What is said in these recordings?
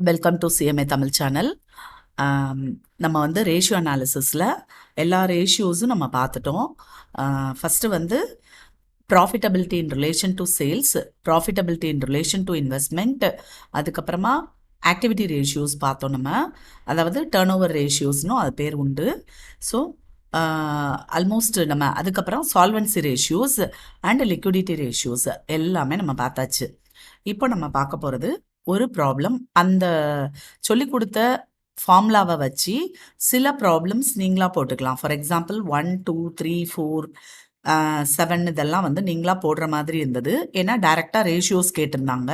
Welcome to CMA Tamil channel. நம்ம வந்து ratio அனாலிசிஸில் எல்லா ரேஷியோஸும் நம்ம பார்த்துட்டோம். ஃபஸ்ட்டு வந்து profitability in relation to sales, profitability in relation to investment, அதுக்கப்புறமா ஆக்டிவிட்டி ரேஷியோஸ் பார்த்தோம் நம்ம. அதாவது டேர்ன் ஓவர் ரேஷியோஸ்னும் அது பேர் உண்டு. ஸோ ஆல்மோஸ்ட் நம்ம அதுக்கப்புறம் solvency ratios and liquidity ratios எல்லாமே நம்ம பார்த்தாச்சு. இப்போ நம்ம பார்க்க போகிறது ஒரு ப்ராப்ளம். அந்த சொல்லி கொடுத்த ஃபார்முலாவை வச்சு சில ப்ராப்ளம்ஸ் நீங்களாக போட்டுக்கலாம். ஃபார் எக்ஸாம்பிள் 1, 2, 3, 4, 7 இதெல்லாம் வந்து நீங்களாக போடுற மாதிரி இருந்தது. ஏன்னா டைரெக்டாக ரேஷியோஸ் கேட்டிருந்தாங்க.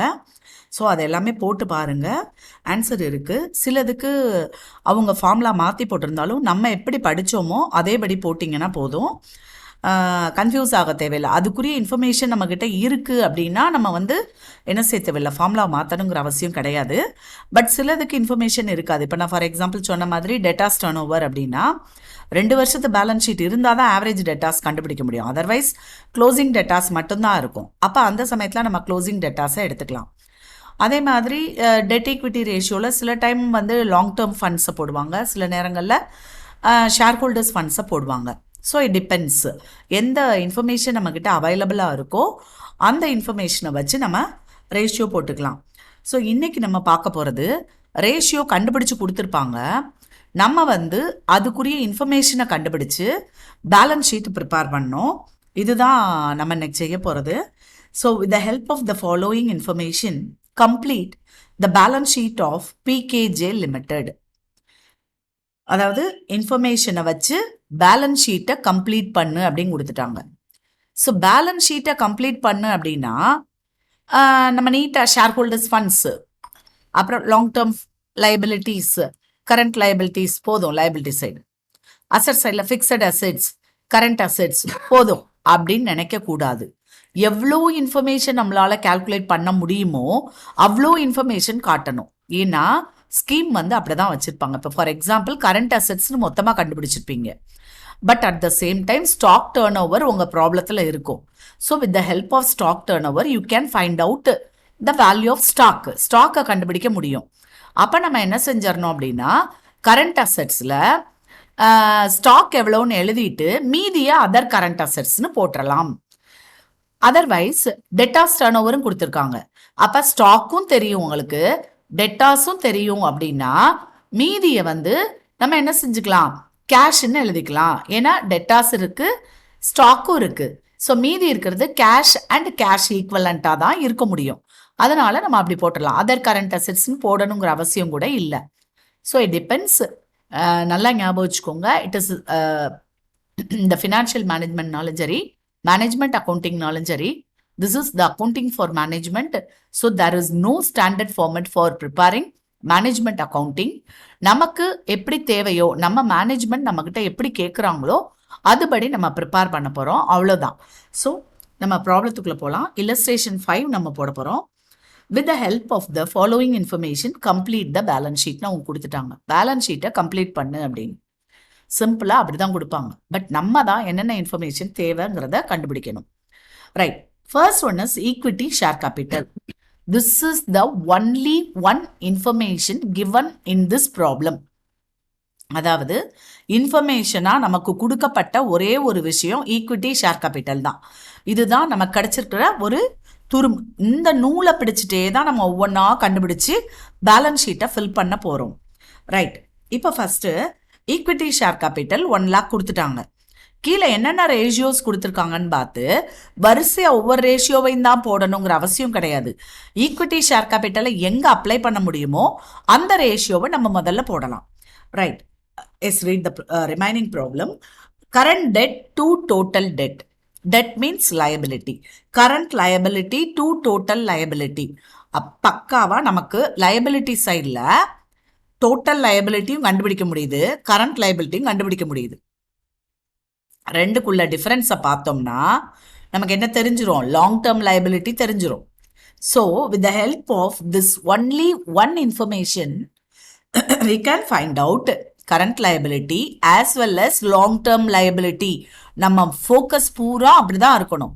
ஸோ அது எல்லாமே போட்டு பாருங்கள், ஆன்சர் இருக்குது. சிலதுக்கு அவங்க ஃபார்முலா மாற்றி போட்டிருந்தாலும் நம்ம எப்படி படித்தோமோ அதேபடி போட்டிங்கன்னா போதும், கன்ஃபியூஸ் ஆக தேவையில்லை. அதுக்குரிய இன்ஃபர்மேஷன் நம்மக்கிட்ட இருக்குது அப்படின்னா நம்ம வந்து என்ன செய்ய தேவையில்லை, ஃபார்முலா மாற்றணுங்கிற அவசியம் கிடையாது. பட் சிலதுக்கு இன்ஃபர்மேஷன் இருக்காது. இப்போ நான் ஃபார் எக்ஸாம்பிள் சொன்ன மாதிரி டேட்டாஸ் டர்ன் ஓவர் அப்படின்னா 2 வருஷத்து பேலன்ஸ் ஷீட் இருந்தால் தான் ஆவரேஜ் டேட்டாஸ் கண்டுபிடிக்க முடியும். அதர்வைஸ் க்ளோசிங் டேட்டாஸ் மட்டும்தான் இருக்கும். அப்போ அந்த சமயத்தில் நம்ம க்ளோசிங் டேட்டாஸை எடுத்துக்கலாம். அதே மாதிரி டெட் ஈக்விட்டி ரேஷியோவில் சில டைம் வந்து லாங் டேர்ம் ஃபண்ட்ஸை போடுவாங்க, சில நேரங்களில் ஷேர் ஹோல்டர்ஸ் ஃபண்ட்ஸை போடுவாங்க. ஸோ இட் டிபெண்ட்ஸ், எந்த இன்ஃபர்மேஷன் நம்மக்கிட்ட அவைலபிளாக இருக்கோ அந்த இன்ஃபர்மேஷனை வச்சு நம்ம ரேஷியோ போட்டுக்கலாம். ஸோ இன்றைக்கி நம்ம பார்க்க போகிறது ரேஷியோ கண்டுபிடிச்சி கொடுத்துருப்பாங்க, நம்ம வந்து அதுக்குரிய இன்ஃபர்மேஷனை கண்டுபிடிச்சு பேலன்ஸ் ஷீட் ப்ரிப்பேர் பண்ணோம். இதுதான் நம்ம இன்னைக்கு செய்ய போகிறது. So with the help of the following information complete the balance sheet of PKJ limited. அதாவது இன்ஃபர்மேஷனை வச்சு பேலன்ஸ் ஷீட்டை கம்ப்ளீட் பண்ணு அப்படின்னு கொடுத்துட்டாங்க. ஸோ பேலன்ஸ் ஷீட்டை கம்ப்ளீட் பண்ணு அப்படின்னா நம்ம நீட்டாக ஷேர் ஹோல்டர்ஸ் ஃபண்ட்ஸு, அப்புறம் long term liabilities, current liabilities போதும், லைபிலிட்டி சைடு, அசட் சைடில் ஃபிக்ஸட் அசெட்ஸ், கரண்ட் அசெட்ஸ் போதும் அப்படின்னு நினைக்கக்கூடாது. எவ்வளோ இன்ஃபர்மேஷன் நம்மளால் கால்குலேட் பண்ண முடியுமோ அவ்வளோ இன்ஃபர்மேஷன் காட்டணும். ஏன்னா ஸ்கீம் வந்து அப்படி தான் வச்சுருப்பாங்க. இப்போ ஃபார் எக்ஸாம்பிள் கரண்ட் அசெட்ஸ்னு மொத்தமாக கண்டுபிடிச்சிருப்பீங்க, but at the same time stock turnover உங்கள் ப்ராப்ளத்தில் இருக்கும். So with the help of stock turnover you can find out the value of ஸ்டாக்கை கண்டுபிடிக்க முடியும். அப்போ நம்ம என்ன செஞ்சிடணும் அப்படின்னா கரண்ட் அசெட்ஸில் ஸ்டாக் எவ்வளோன்னு எழுதிட்டு மீதியை அதர் கரண்ட் அசெட்ஸ்னு போட்டுடலாம். அதர்வைஸ் டெட்டாஸ் டர்ன் ஓவரும் கொடுத்துருக்காங்க. அப்போ ஸ்டாக்கும் தெரியும் உங்களுக்கு, டெட்டாஸும் தெரியும் அப்படின்னா மீதியை வந்து நம்ம என்ன செஞ்சுக்கலாம், கேஷ்ன்னு எழுதிக்கலாம். ஏன்னா டெட்டாஸ் இருக்குது, ஸ்டாக்கும் இருக்குது. ஸோ மீதி இருக்கிறது கேஷ் அண்ட் கேஷ் ஈக்குவலண்ட்டாக தான் இருக்க முடியும். அதனால் நம்ம அப்படி போட்டுடலாம். அதர் கரண்ட் அசெட்ஸ்ன்னு போடணுங்கிற அவசியம் கூட இல்லை. So it depends. நல்லா ஞாபகம் வச்சுக்கோங்க. இட் இஸ் இந்த ஃபினான்ஷியல் மேனேஜ்மெண்ட்னாலும் சரி, மேனேஜ்மெண்ட் அக்கௌண்டிங்னாலும் சரி, this is the accounting for management. So there is no standard format for preparing management accounting. நமக்கு எப்படி தேவையோ, நம்ம மேனேஜ்மெண்ட் நம்மக்கிட்ட எப்படி கேட்குறாங்களோ அதுபடி நம்ம ப்ரிப்பேர் பண்ண போகிறோம், அவ்வளோதான். ஸோ நம்ம ப்ராப்ளத்துக்குள்ளே போகலாம். இல்லஸ்ட்ரேஷன் 5 நம்ம போட போகிறோம். With the help of the following information complete the balance ஷீட்னு அவங்க கொடுத்துட்டாங்க. பேலன்ஸ் ஷீட்டை கம்ப்ளீட் பண்ணு அப்படின்னு சிம்பிளாக அப்படி தான் கொடுப்பாங்க. பட் நம்ம தான் என்னென்ன இன்ஃபர்மேஷன் தேவைங்கிறத கண்டுபிடிக்கணும். Right, first one is equity share capital. This is the only one information given in this problem. அதாவது இன்ஃபர்மேஷனாக நமக்கு கொடுக்கப்பட்ட ஒரே ஒரு விஷயம் ஈக்விட்டி ஷேர் கேபிட்டல் தான். இதுதான் நமக்கு கிடைச்சிருக்கிற ஒரு துரும்பு. இந்த நூலை பிடிச்சிட்டே தான் நம்ம ஒவ்வொன்றா கண்டுபிடிச்சி பேலன்ஸ் ஷீட்டை ஃபில் பண்ண போகிறோம். ரைட், இப்போ first equity share capital 1 lakh கொடுத்துட்டாங்க. கீழே என்னென்ன ரேஷியோஸ் கொடுத்துருக்காங்கன்னு பார்த்து வரிசையாக ஒவ்வொரு ரேஷியோவையும் தான் போடணுங்கிற அவசியம் கிடையாது. ஈக்விட்டி ஷேர் கேபிட்டலை எங்கே அப்ளை பண்ண முடியுமோ அந்த ரேஷியோவை நம்ம முதல்ல போடலாம். Right, yes read the remaining problem. Current debt to total debt. Debt means liability. Current liability to total liability. பக்காவாக நமக்கு லயபிலிட்டி சைடில் டோட்டல் லயபிலிட்டியும் கண்டுபிடிக்க முடியுது, கரண்ட் லயபிலிட்டியும் கண்டுபிடிக்க முடியுது. ரெண்டுக்குள்ள டிஃபரன்ஸை பார்த்தோம்னா நமக்கு என்ன தெரிஞ்சிடும், லாங் டேர்ம் லைபிலிட்டி தெரிஞ்சிடும். So with the help of this only one information we can find out current liability as well as long term liability. நம்ம ஃபோக்கஸ் பூரா அப்படி தான் இருக்கணும்.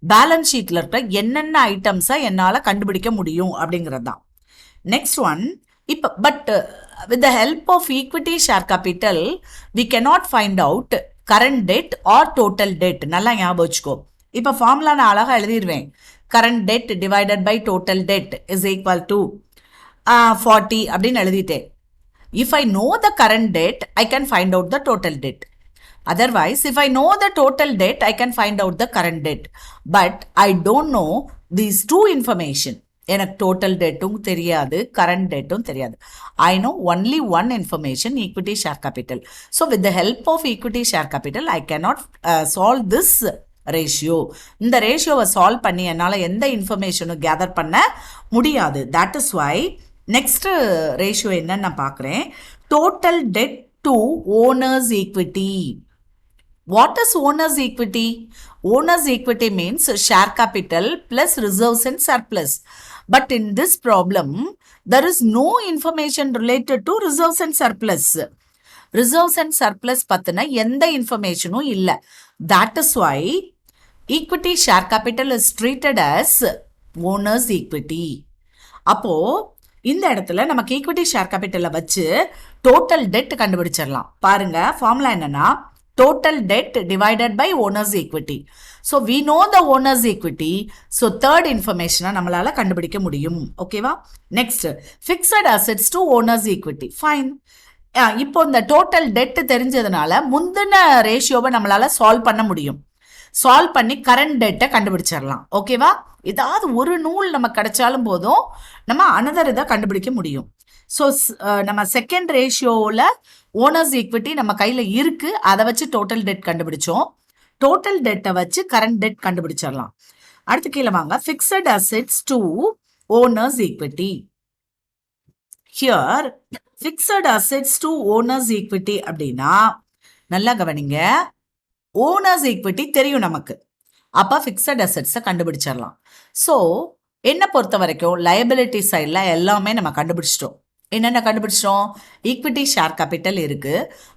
பேலன்ஸ் ஷீட்டில் இருக்கிற என்னென்ன ஐட்டம்ஸை என்னால் கண்டுபிடிக்க முடியும் அப்படிங்கிறது தான். நெக்ஸ்ட் ஒன், இப்போ but with the help of equity share capital we cannot find out current debt or total debt. நல்லா ஞாபகம் வச்சுக்கோ. இப்போ ஃபார்முலா நான் அழகாக எழுதிடுவேன். current debt divided by total debt is equal to 40 அப்படின்னு எழுதிட்டேன். If I know the current debt, I can find out the total debt. Otherwise, if I know the total debt, I can find out the current debt. But I don't know these two information. எனக்கு total டெட்டும் தெரியாது, current டெட்டும் தெரியாது. I know only one information, equity share capital. So with the help of equity share capital I cannot solve this ratio. இந்த ரேஷியோவை solve பண்ணி என்னால் எந்த இன்ஃபர்மேஷனும் கேதர் பண்ண முடியாது. That is why next ratio என்னன்னு நான் பார்க்குறேன். Total debt to owners equity. What is owner's equity? Owner's equity means share capital plus reserves and surplus. But in this problem, there is no information related to reserves and surplus. Reserves and surplus pathina எந்த இன்ஃபர்மேஷனும் இல்லை. That is why equity share capital is treated as owner's equity. அப்போ இந்த இடத்துல நமக்கு equity share கேபிட்டலை வச்சு total dead கண்டுபிடிச்சிடலாம். பாருங்க, formula என்னன்னா total debt divided by owner's equity. So we know the owner's equity. So third information நம்மளால கண்டுபிடிக்க முடியும். ஓகேவா? Next fixed assets to owner's equity. Fine. இப்போ இந்த டோட்டல் டெட் தெரிஞ்சதுனால முந்தின ரேஷியோவை நம்மளால சால்வ் பண்ண முடியும். சால்வ் பண்ணி கரண்ட் டெட்டை கண்டுபிடிச்சிடலாம். ஓகேவா? ஏதாவது ஒரு நூல் நமக்கு கிடைச்சாலும் போதும் நம்ம அனதர் இதை கண்டுபிடிக்க முடியும். ஸோ நம்ம செகண்ட் ரேஷியோவில் ஓனர்ஸ் ஈக்விட்டி நம்ம கையில் இருக்கு, அதை வச்சு டோட்டல் டெட் கண்டுபிடிச்சோம். டோட்டல் டெட்டை வச்சு கரண்ட் டெட் கண்டுபிடிச்சிடலாம். அடுத்து கீழே வாங்க. Fixed assets to owners equity. Here fixed assets to owners equity அப்படின்னா நல்லா கவனிங்க. ஓனர்ஸ் ஈக்விட்டி தெரியும் நமக்கு, அப்போ ஃபிக்ஸட் அசெட்ஸை கண்டுபிடிச்சிடலாம். ஸோ என்னை பொறுத்த வரைக்கும் லயபிலிட்டி சைடில் எல்லாமே நம்ம கண்டுபிடிச்சிட்டோம். என்னென்ன கண்டுபிடிச்சோம்? ஈக்விட்டி ஷேர் கேபிட்டல் இருக்கு.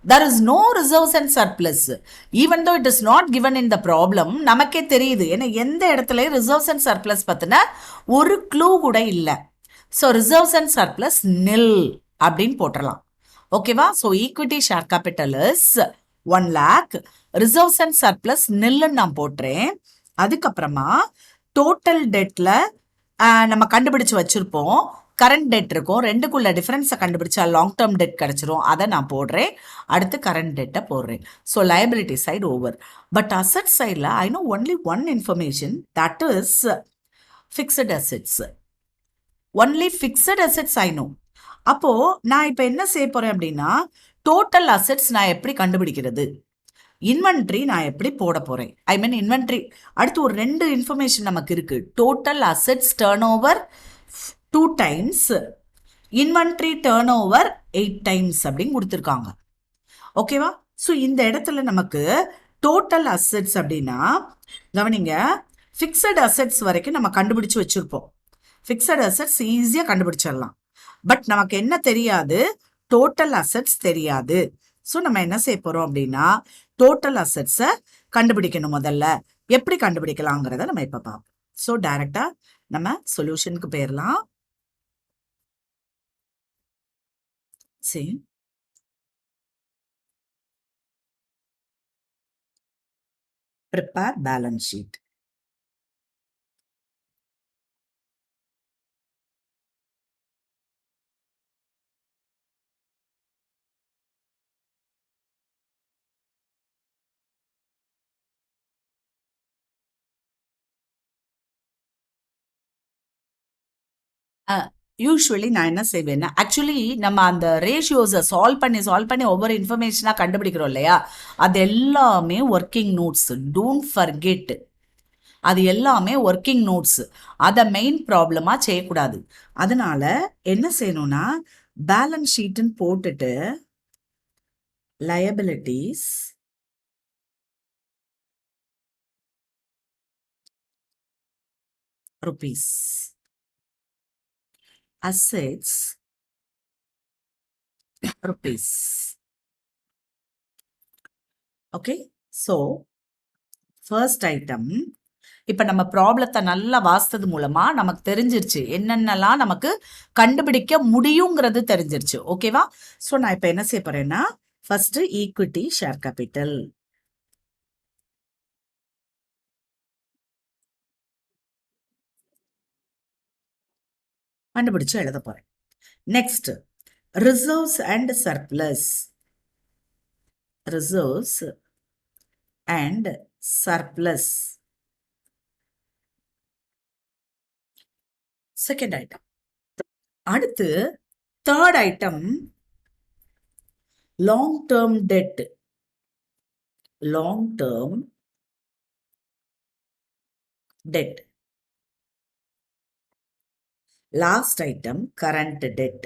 there is no reserves and surplus. even though it is not given in the problem, நமக்கே தெரியுது. ஏன்னா எந்த இடத்துல ரிசர்வ்ஸ் அண்ட் சர்ப்ளஸ் பற்றின ஒரு க்ளூ கூட இல்லை. ஸோ ரிசர்வ்ஸ் அண்ட் சர்ப்ளஸ் நில் அப்படின்னு போட்டுடலாம். ஓகேவா? So equity share capital is 1 lakh. Reserves and surplus நில்லுன்னு நான் போட்டுறேன். அதுக்கப்புறமா டோட்டல் டெட்டில் நம்ம கண்டுபிடிச்சு வச்சுருப்போம். கரண்ட் டெட் இருக்கும், ரெண்டுக்குள்ள டிஃபரன்ஸை கண்டுபிடிச்சா லாங் டேர்ம் டெட் கிடைச்சிரும். அதை நான் போடுறேன். அடுத்து கரண்ட் டெட்டை போடுறேன். So liability side over. But asset சைடில் I know only one information, that is fixed assets. Only fixed assets I know. அப்போது நான் இப்போ என்ன செய்ய போகிறேன் அப்படின்னா, டோட்டல் அசெட்ஸ் நான் எப்படி கண்டுபிடிக்கிறது, இன்வென்ட்ரி நான் எப்படி போட போகிறேன். ஐ மீன் இன்வென்ட்ரி. அடுத்து ஒரு 2 இன்ஃபர்மேஷன் நமக்கு இருக்குது. Total assets turn over 2 times, inventory turn over 8 times அப்படின்னு கொடுத்துருக்காங்க. ஓகேவா? ஸோ இந்த இடத்துல நமக்கு டோட்டல் அசெட்ஸ் அப்படின்னா கவனிங்க, ஃபிக்ஸட் அசெட்ஸ் வரைக்கும் நம்ம கண்டுபிடிச்சு வச்சுருப்போம். ஃபிக்ஸட் அசெட்ஸ் ஈஸியாக கண்டுபிடிச்சிடலாம். பட் நமக்கு என்ன தெரியாது? டோட்டல் அசெட்ஸ் தெரியாது. ஸோ நம்ம என்ன செய்ய போகிறோம் அப்படின்னா, டோட்டல் அசெட்ஸை கண்டுபிடிக்கணும். முதல்ல எப்படி கண்டுபிடிக்கலாங்கிறத நம்ம இப்போ பார்ப்போம். ஸோ டைரெக்டாக நம்ம சொல்யூஷனுக்கு போயிடலாம். சரி, prepare balance sheet. யூஸ்வலி நான் என்ன செய்வேன்னா, ஆக்சுவலி நம்ம அந்த ரேஷியோஸை சால்வ் பண்ணி ஒவ்வொரு இன்ஃபர்மேஷனாக கண்டுபிடிக்கிறோம் இல்லையா, அது எல்லாமே ஒர்க்கிங் நோட்ஸ். டோன்ட் ஃபர்கெட், அது எல்லாமே ஒர்க்கிங் நோட்ஸ். அதை மெயின் ப்ராப்ளமாக செய்யக்கூடாது. அதனால என்ன செய்யணும்னா, பேலன்ஸ் ஷீட்டுன்னு போட்டுட்டு liabilities, rupees, assets, rupees. Okay, so first item, இப்ப நம்ம ப்ராப்ளத்தை நல்லா வாசித்தது மூலமா நமக்கு தெரிஞ்சிருச்சு என்னென்னலாம் நமக்கு கண்டுபிடிக்க முடியுங்கிறது தெரிஞ்சிருச்சு. ஓகேவா? ஸோ நான் இப்ப என்ன செய்ய போறேன்னா, ஃபர்ஸ்ட் ஈக்விட்டி ஷேர் கேபிட்டல் கண்டுபிடிச்சு எழுத போறேன். Next reserves and surplus. Reserves and surplus second item. அடுத்து third item long term debt. Long term debt. Last item current debt.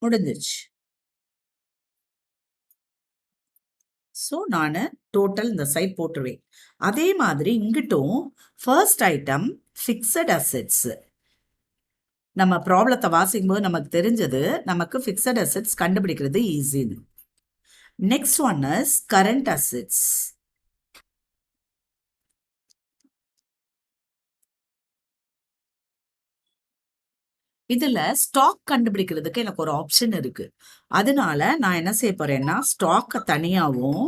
முடிஞ்சிருச்சு. ஸோ நான் டோட்டல் இந்த சைட் போட்டுருவேன். அதே மாதிரி இங்கிட்டும் ஃபர்ஸ்ட் ஐட்டம் ஃபிக்ஸட் அசெட்ஸ். நம்ம ப்ராப்ளத்தை வாசிக்கும் போது நமக்கு தெரிஞ்சது நமக்கு ஃபிக்ஸட் அசெட்ஸ் கண்டுபிடிக்கிறது ஈஸின்னு. Next one is current assets. இதுல ஸ்டாக் கண்டுபிடிக்கிறதுக்கு எனக்கு ஒரு ஆப்ஷன் இருக்கு. அதனால நான் என்ன செய்ய போறேன்னா ஸ்டாக்க தனியாவும்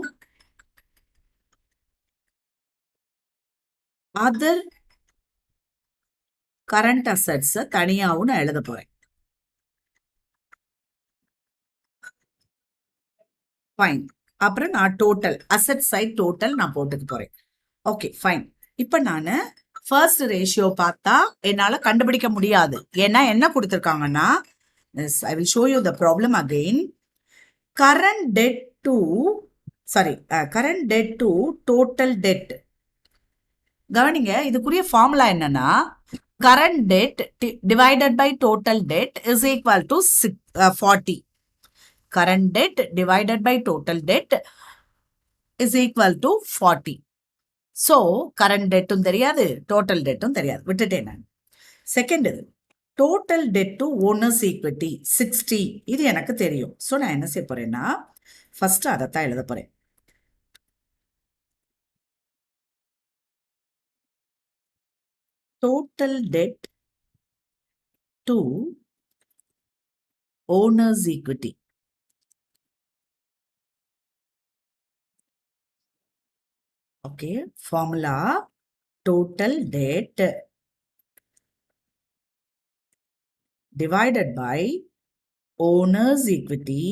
அதர் கரண்ட் அசெட்ஸ் தனியாவும் நான் எழுத போறேன். ஃபைன். அப்புறம் நான் டோட்டல் அசெட் சைட் டோட்டல் நான் போட்டுக்க போறேன். Okay fine. இப்ப நான் ஃபர்ஸ்ட் ரேஷியோ பார்த்தா என்னால கண்டுபிடிக்க முடியாது. ஏன்னா என்ன கொடுத்துருக்காங்கன்னா, I will show you the problem again. Current debt to current debt to total debt. கவனிங்க, இதுக்குரிய ஃபார்முலா என்னன்னா current debt divided by total debt is equal to 40. current debt divided by total debt is equal to 40. So, current debt தெரியாது, total debt தெரியாது, விட்டுட்டேன் நான். Second, total debt to owner's equity 60. இது எனக்கு தெரியும். ஸோ நான் என்ன செய்ய போறேன்னா ஃபர்ஸ்ட் அதைத்தான் எழுத போறேன். total debt to owner's equity. Okay, formula total debt divided by owner's equity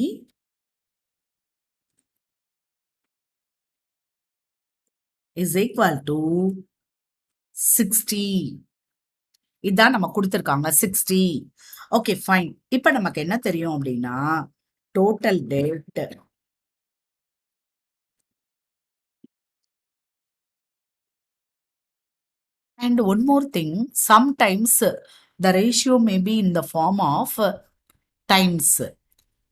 is equal to 60. இதான் நம்ம கொடுத்துருக்காங்க 60. Okay fine. இப்போ நமக்கு என்ன தெரியும் அப்படின்னா total dead and one more thing, sometimes the ratio may be in the form of times.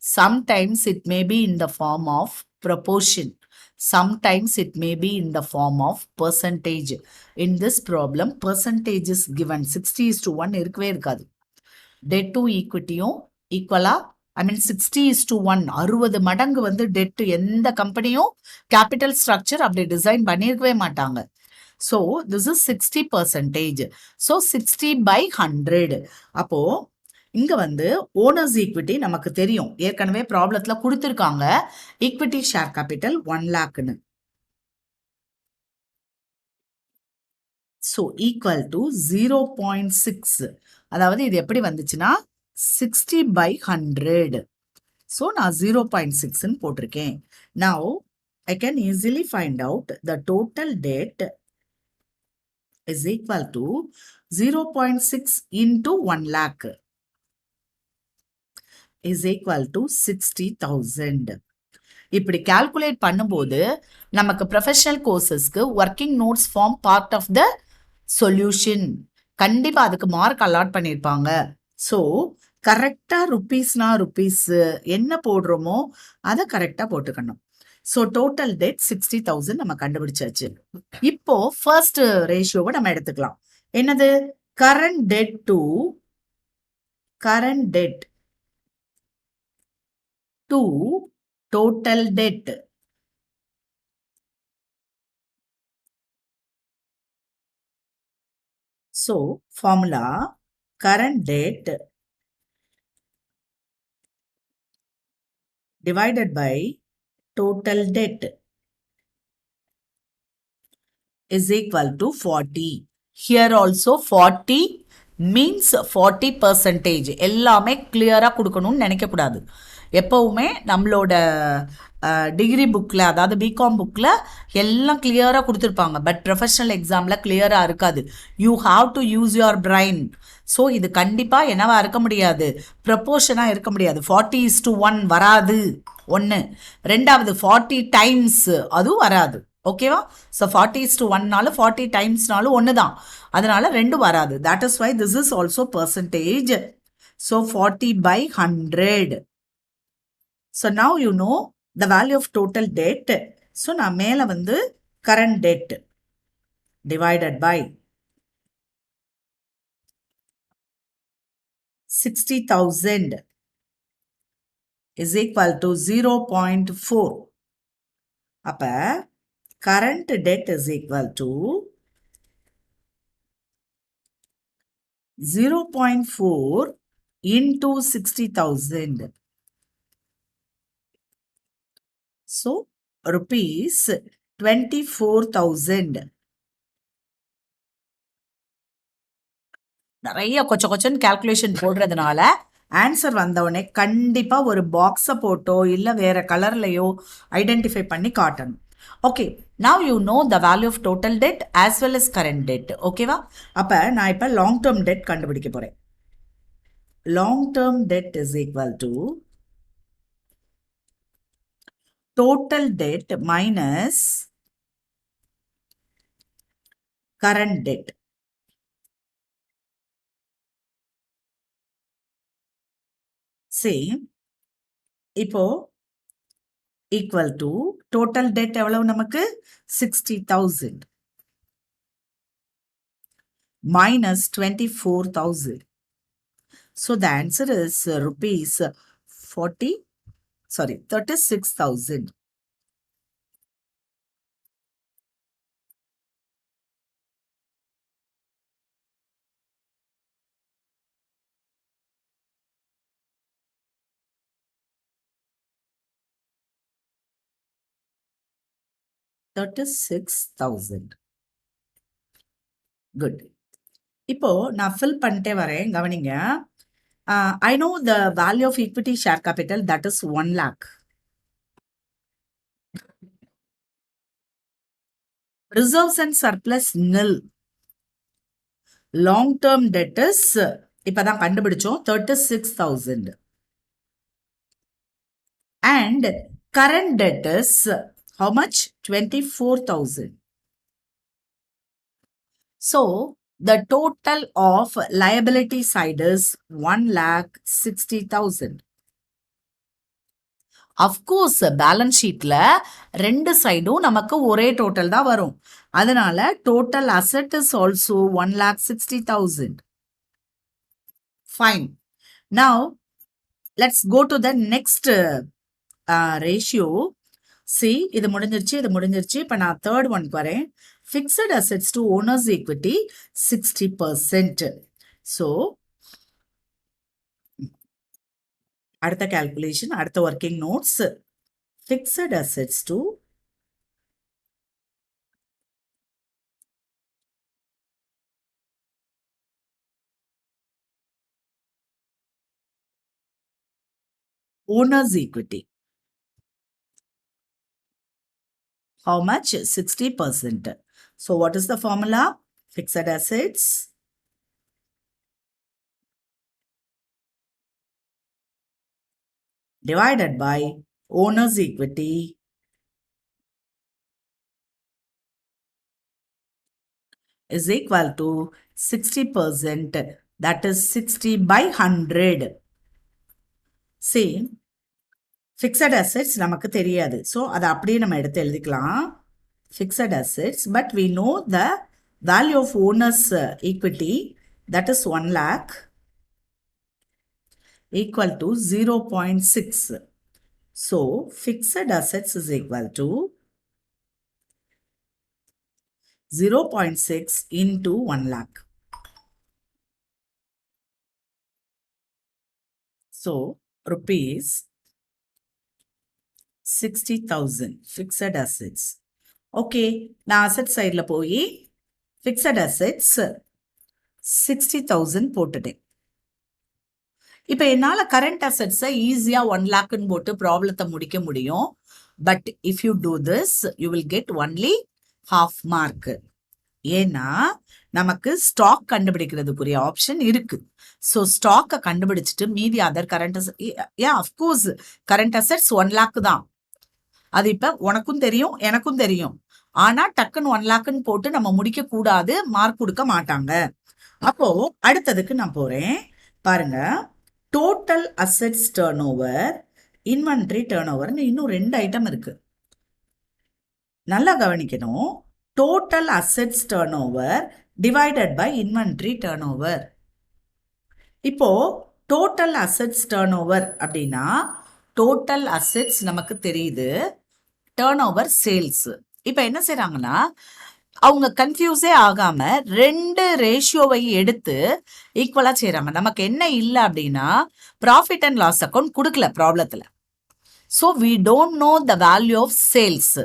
Sometimes it may be in the form of proportion. Sometimes it may be in the form of percentage. In this problem, percentage is given 60:1 இருக்கவே இருக்காது. Dead to ஈக்விட்டியும் ஈக்குவலா, ஐ மீன் 60:1, 60 மடங்கு வந்து dead. எந்த கம்பெனியும் capital structure அப்படி design பண்ணியிருக்கவே மாட்டாங்க. So this is 60%. So 60/100. அப்போ இங்க வந்து ஓனர்ஸ் ஈக்விட்டி நமக்கு தெரியும், ஏற்கனவே ப்ராப்ளத்துல கொடுத்துருக்காங்க ஈக்விட்டி ஷேர் கேபிட்டல் 1 lakhன்னு. So equal to 0.6. அதாவது இது எப்படி வந்துச்சுன்னா 60/100. ஸோ நான் 0.6ன்னு போட்டிருக்கேன். Now I can easily find out the total dead is equal to 0.6 into 1 lakh is equal to 60,000. இப்படி கால்குலேட் பண்ணும்போது நமக்கு ப்ரொஃபஷனல் கோர்சஸ்க்கு working notes form part of the solution. கண்டிப்பா அதுக்கு மார்க் அலாட் பண்ணியிருப்பாங்க. ஸோ கரெக்டா ருபீஸ்னா ருபீஸ் என்ன போடுறோமோ அதை கரெக்டா போட்டுக்கணும். ஸோ டோட்டல் டெட் 60,000 நம்ம கண்டுபிடிச்சாச்சு. இப்போ ஃபர்ஸ்ட் ரேஷியோவை நம்ம எடுத்துக்கலாம். என்னது? Current debt to total debt. So formula current debt divided by total debt is equal to 40. Here also 40 means 40%. எல்லாமே கிளியரா கொடுக்கணும்னு நினைக்கக்கூடாது. எப்பவுமே நம்மளோட டிகிரி புக்கில், அதாவது பிகாம் புக்கில் எல்லாம் கிளியராக கொடுத்துருப்பாங்க. பட் ப்ரொஃபஷனல் எக்ஸாமில் கிளியராக இருக்காது. You have to use your brain. So இது கண்டிப்பாக என்னவா இருக்க முடியாது, ப்ரப்போர்ஷனாக இருக்க முடியாது. 40:1 வராது ஒன்று. ரெண்டாவது 40 டைம்ஸ் அதுவும் வராது. ஓகேவா? ஸோ 40:1னாலும் 40 டைம்ஸ்னாலும் ஒன்று தான். அதனால ரெண்டும் வராது. That is why this is also percentage. So 40/100. So now you know the value of total debt. So நான் மேல வந்து current debt divided by 60,000 is equal to 0.4. அப்ப current debt is equal to 0.4 into 60,000. So rupees 24,000. நிறைய கொச்சன்னு calculation போடுறதுனால answer வந்தவுடனே கண்டிப்பாக ஒரு பாக்ஸை போட்டோ இல்லை வேற கலர்லையோ ஐடென்டிஃபை பண்ணி காட்டணும். Okay, now you know the value of total debt as well as current debt. ஓகேவா? அப்போ நான் இப்போ லாங் டேர்ம் டெட் கண்டுபிடிக்க போகிறேன். Long term debt is equal to total debt minus current debt. Same. இப்போ ஈக்குவல் டு டோட்டல் டெட் எவ்வளவு நமக்கு 60,000 minus 24,000. So the answer is rupees 36,000. Good. இப்போ நான் ஃபில் பண்ணிட்டே வரேன், கவனிங்க. I know the value of equity share capital, that is 1 lakh. Reserves and surplus nil. Long term debt is இப்பதான் கண்டுபிடிச்சோம் 36,000. And current debt is how much? 24,000. So the total of liability side is 1,60,000. Of course balance ஷீட்ல ரெண்டு சைடும் நமக்கு ஒரே total தான் வரும். அதனால total asset is also 1,60,000. Fine. Now let's go to the next ratio. See, இது முடிஞ்சிருச்சு. இப்போ நான் தேர்ட் ஒன்க்கு வரேன். Fixed assets to owners equity 60%. So அடுத்த கால்குலேஷன், அடுத்த working notes. Fixed assets to owners equity. How much? 60%. So what is the formula? Fixed assets divided by owner's equity is equal to 60%. That is 60/100. Same. Fixed assets நமக்கு தெரியாது. So அதை அப்படியே நம்ம எடுத்து எழுதிக்கலாம். Fixed assets, but we know the value of owner's equity, that is 1 lakh equal to 0.6. So fixed assets is equal to 0.6 into 1 lakh. So rupees 60,000 fixed assets. Okay, நான் asset சைடில் போய் ஃபிக்ஸட் அசெட்ஸ் 60,000 போட்டுட்டேன். இப்போ என்னால் current அசெட்ஸை ஈஸியாக 1 lakhன்னு போட்டு ப்ராப்ளத்தை முடிக்க முடியும். But if you do this you will get only half mark. ஏன்னா நமக்கு ஸ்டாக் கண்டுபிடிக்கிறதுக்குரிய ஆப்ஷன் இருக்கு. ஸோ ஸ்டாக்கை கண்டுபிடிச்சிட்டு மீதி other current of course current assets 1 lakh தான். அது இப்போ உனக்கும் தெரியும் எனக்கும் தெரியும். ஆனால் டக்குன்னு 1 lakhன்னு போட்டு நம்ம முடிக்க கூடாது, மார்க் கொடுக்க மாட்டாங்க. அப்போ அடுத்ததுக்கு நான் போறேன். பாருங்க, total assets turn over, inventory டர்ன் ஓவர்னு இன்னும் 2 ஐட்டம் இருக்கு. நல்லா கவனிக்கணும். Total assets turn over divided by inventory turn over. இப்போ டோட்டல் அசெட்ஸ் டர்ன் ஓவர் அப்படின்னா டோட்டல் அசெட்ஸ் நமக்கு தெரியுது, டர்ன் ஓவர் சேல்ஸ். இப்போ என்ன செய்றாங்கன்னா அவங்க கன்ஃபியூஸே ஆகாம 2 ரேஷியோவை எடுத்து ஈக்குவலா செய்றாங்க. நமக்கு என்ன இல்லை அப்படின்னா ப்ராஃபிட் அண்ட் லாஸ் அக்கௌண்ட் கொடுக்கல ப்ராப்ளத்துல. So we don't know the value of sales.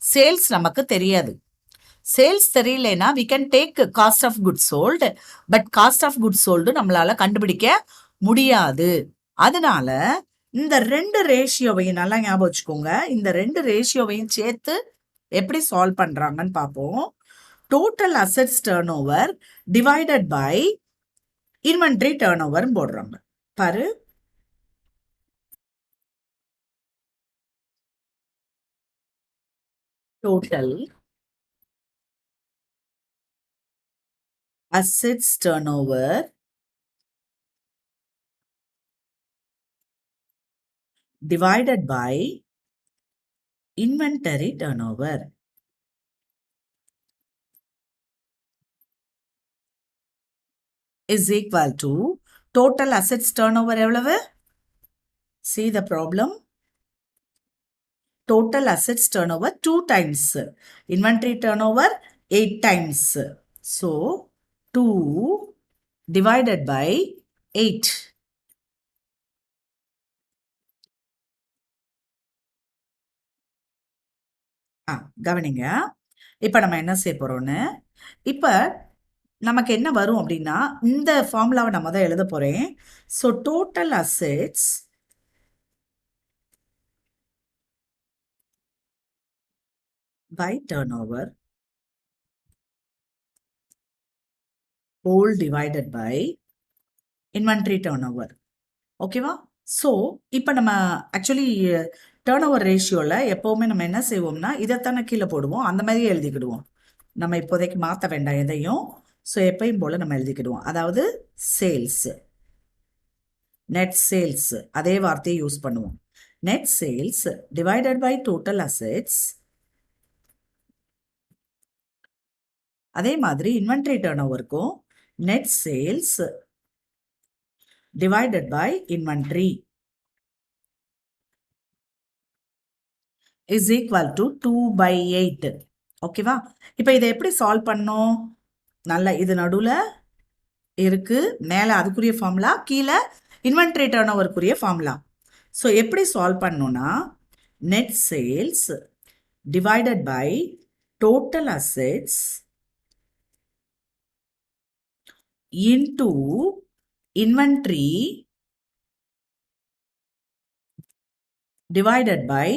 Sales நமக்கு தெரியாது. சேல்ஸ் தெரியலனா we can take cost of goods sold, but cost of goods sold நம்மளால கண்டுபிடிக்க முடியாது. அதனால இந்த 2 ரேஷியோவையும் நல்லா ஞாபகம் வச்சுக்கோங்க. இந்த 2 ரேஷியோவையும் சேர்த்து எப்படி சால்வ் பண்றாங்கன்னு பார்ப்போம். Total assets turn over divided by inventory turn over போடுறாங்க. பாரு, டோட்டல் assets turnover divided by inventory turnover is equal to total assets turnover எவ்வளவு? See the problem. Total assets turnover 2 times, inventory turnover 8 times. So 2 divided by 8. கவனிங்க. இப்போ நம்ம என்ன செய்ய போறோம்னு, இப்போ நமக்கு என்ன வரும் அப்படின்னா இந்த ஃபார்முலாவை நம்ம தான் எழுத போறேன். So total assets by turnover whole divided by inventory turnover. ஓகேவா? ஸோ இப்போ நம்ம ஆக்சுவலி டர்ன் ஓவர் ரேஷியோவில் எப்போவுமே நம்ம என்ன செய்வோம்னா இதைத்தானே கீழே போடுவோம், அந்த மாதிரியே எழுதிக்கிடுவோம். நம்ம இப்போதைக்கு மாற்ற வேண்டாம் எதையும். ஸோ எப்பயும் போல் நம்ம எழுதிக்கிடுவோம். அதாவது சேல்ஸ், நெட் சேல்ஸ், அதே வார்த்தையை யூஸ் பண்ணுவோம். Net sales divided by total assets. அதே மாதிரி இன்வென்ட்ரி டர்ன் ஓவருக்கும் net sales divided by inventory is equal to 2/8. ஓகேவா? இப்போ இதை எப்படி சால்வ் பண்ணோம்? நல்ல இது நடுவில் இருக்கு, மேலே அதுக்குரிய ஃபார்முலா, கீழே இன்வென்ட்ரி டர்ன் ஓவருக்குரிய ஃபார்முலா. ஸோ எப்படி சால்வ் பண்ணோம்னா net sales divided by total assets into inventory divided by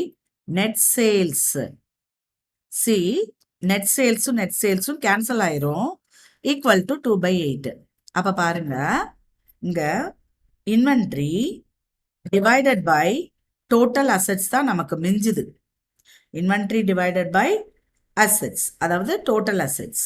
net sales. See, net sales cancel ஆயிரும், equal to 2/8. அப்ப பாருங்க, இங்க inventory divided by total assets தான் நமக்கு மிஞ்சுது. inventory divided by assets, அதாவது total assets.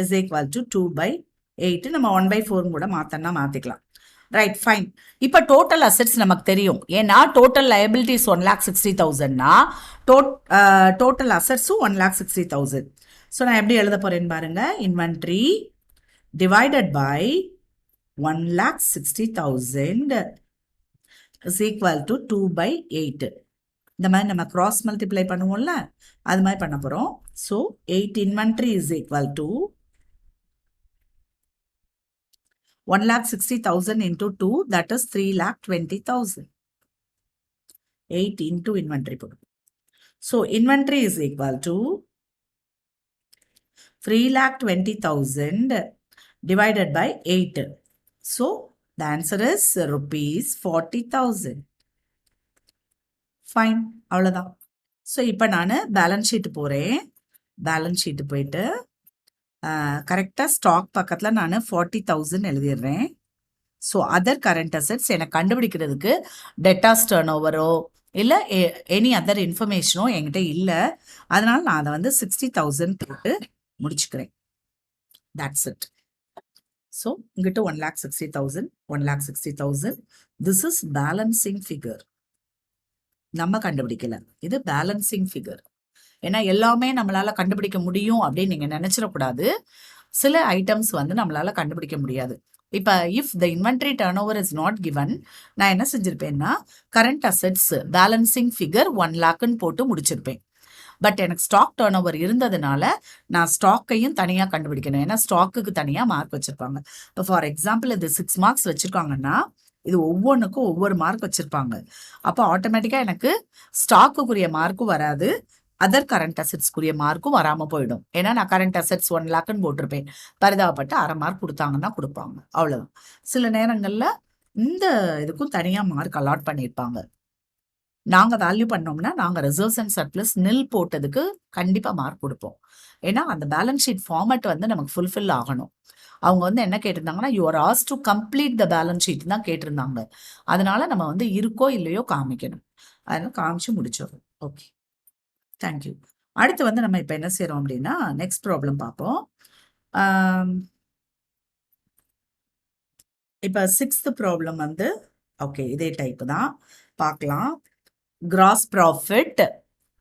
is equal to 2/8. நம்ம 1/4 கூட மாத்தனா மாத்திக்கலாம். Right, fine. இப்போ டோட்டல் அசெட்ஸ் நமக்கு தெரியும். ஏன்னா டோட்டல் லயபிலிட்டிஸ் 1,60,000னா டோட்டல் அசெட்ஸும் 1,60,000. ஸோ நான் எப்படி எழுத போறேன்னு பாருங்க. Inventory divided by 1,60,000 is equal to 2 by 8. இந்த மாதிரி நம்ம கிராஸ் மல்டிப்ளை பண்ணுவோம்ல, அது மாதிரி பண்ண போகிறோம். So 8 inventory is equal to 1,60,000 into 2, that is 3,20,000. 8 into inventory. So inventory is equal to 3,20,000 divided by 8. So the answer is rupees 40,000. Fine. அவ்வளோதான். So இப்போ நான் பேலன்ஸ் ஷீட் போகிறேன். பேலன்ஸ் ஷீட்டு போயிட்டு கரெக்டாக ஸ்டாக் பக்கத்தில் நான் 40,000 எழுதிடுறேன். ஸோ அதர் கரண்ட் அசெட்ஸ் எனக்கு கண்டுபிடிக்கிறதுக்கு டெட்டாஸ் டர்ன் ஓவரோ இல்லை எனி அதர் இன்ஃபர்மேஷனோ என்கிட்ட இல்லை. அதனால் நான் அதை வந்து 60,000 போட்டு முடிச்சுக்கிறேன். That's it. ஸோ இங்கிட்ட 1,60,000, 1,60,000. This is balancing figure. நம்ம கண்டுபிடிக்கல, இது பேலன்சிங் ஃபிகர். ஏன்னா எல்லாமே நம்மளால கண்டுபிடிக்க முடியும் அப்படின்னு நீங்க நினைச்சிடக்கூடாது. சில ஐட்டம்ஸ் வந்து நம்மளால கண்டுபிடிக்க முடியாது. இப்போ if the inventory turn over is not given, நான் என்ன செஞ்சிருப்பேன்னா கரண்ட் அசெட்ஸ் பேலன்சிங் ஃபிகர் 1 lakhன்னு போட்டு முடிச்சிருப்பேன். பட் எனக்கு ஸ்டாக் டர்ன் ஓவர் இருந்ததுனால நான் ஸ்டாக்கையும் தனியாக கண்டுபிடிக்கணும். ஏன்னா ஸ்டாக்குக்கு தனியாக மார்க் வச்சிருப்பாங்க. இப்போ ஃபார் எக்ஸாம்பிள் இது 6 marks வச்சிருக்காங்கன்னா இது ஒவ்வொன்றுக்கும் ஒவ்வொரு மார்க் வச்சிருப்பாங்க. அப்போ ஆட்டோமேட்டிக்காக எனக்கு ஸ்டாக்குக்குரிய மார்க்கும் வராது, அதர் கரண்ட் அசெட்ஸ்க்குரிய மார்க்கும் வராமல் போயிடும். ஏன்னா நான் கரண்ட் அசெட்ஸ் 1 lakhன்னு போட்டிருப்பேன். பரிதாபப்பட்டு அரை மார்க் கொடுத்தாங்கன்னா கொடுப்பாங்க, அவ்வளோதான். சில நேரங்களில் இந்த இதுக்கும் தனியாக மார்க் அலாட் பண்ணியிருப்பாங்க. நாங்கள் வேல்யூ பண்ணோம்னா நாங்கள் ரிசர்வ்ஸ் அண்ட் சர்ப்ளஸ் நில் போட்டதுக்கு கண்டிப்பாக மார்க் கொடுப்போம். ஏன்னா அந்த பேலன்ஸ் ஷீட் ஃபார்மேட் வந்து நமக்கு ஃபுல்ஃபில் ஆகணும். அவங்க வந்து என்ன கேட்டிருந்தாங்கன்னா யூ ஆர் ஆஸ் to complete the balance sheet தான் கேட்டிருந்தாங்க. அதனால நம்ம வந்து இருக்கோ இல்லையோ காமிக்கணும். அதனால காமிச்சு முடிச்சிடும். Okay, thank you. அடுத்து வந்து நம்ம இப்போ என்ன செய்கிறோம் அப்படின்னா நெக்ஸ்ட் ப்ராப்ளம் பார்ப்போம். இப்போ 6th ப்ராப்ளம் வந்து ஓகே இதே டைப்பு தான் பார்க்கலாம். கிராஸ் ப்ராஃபிட்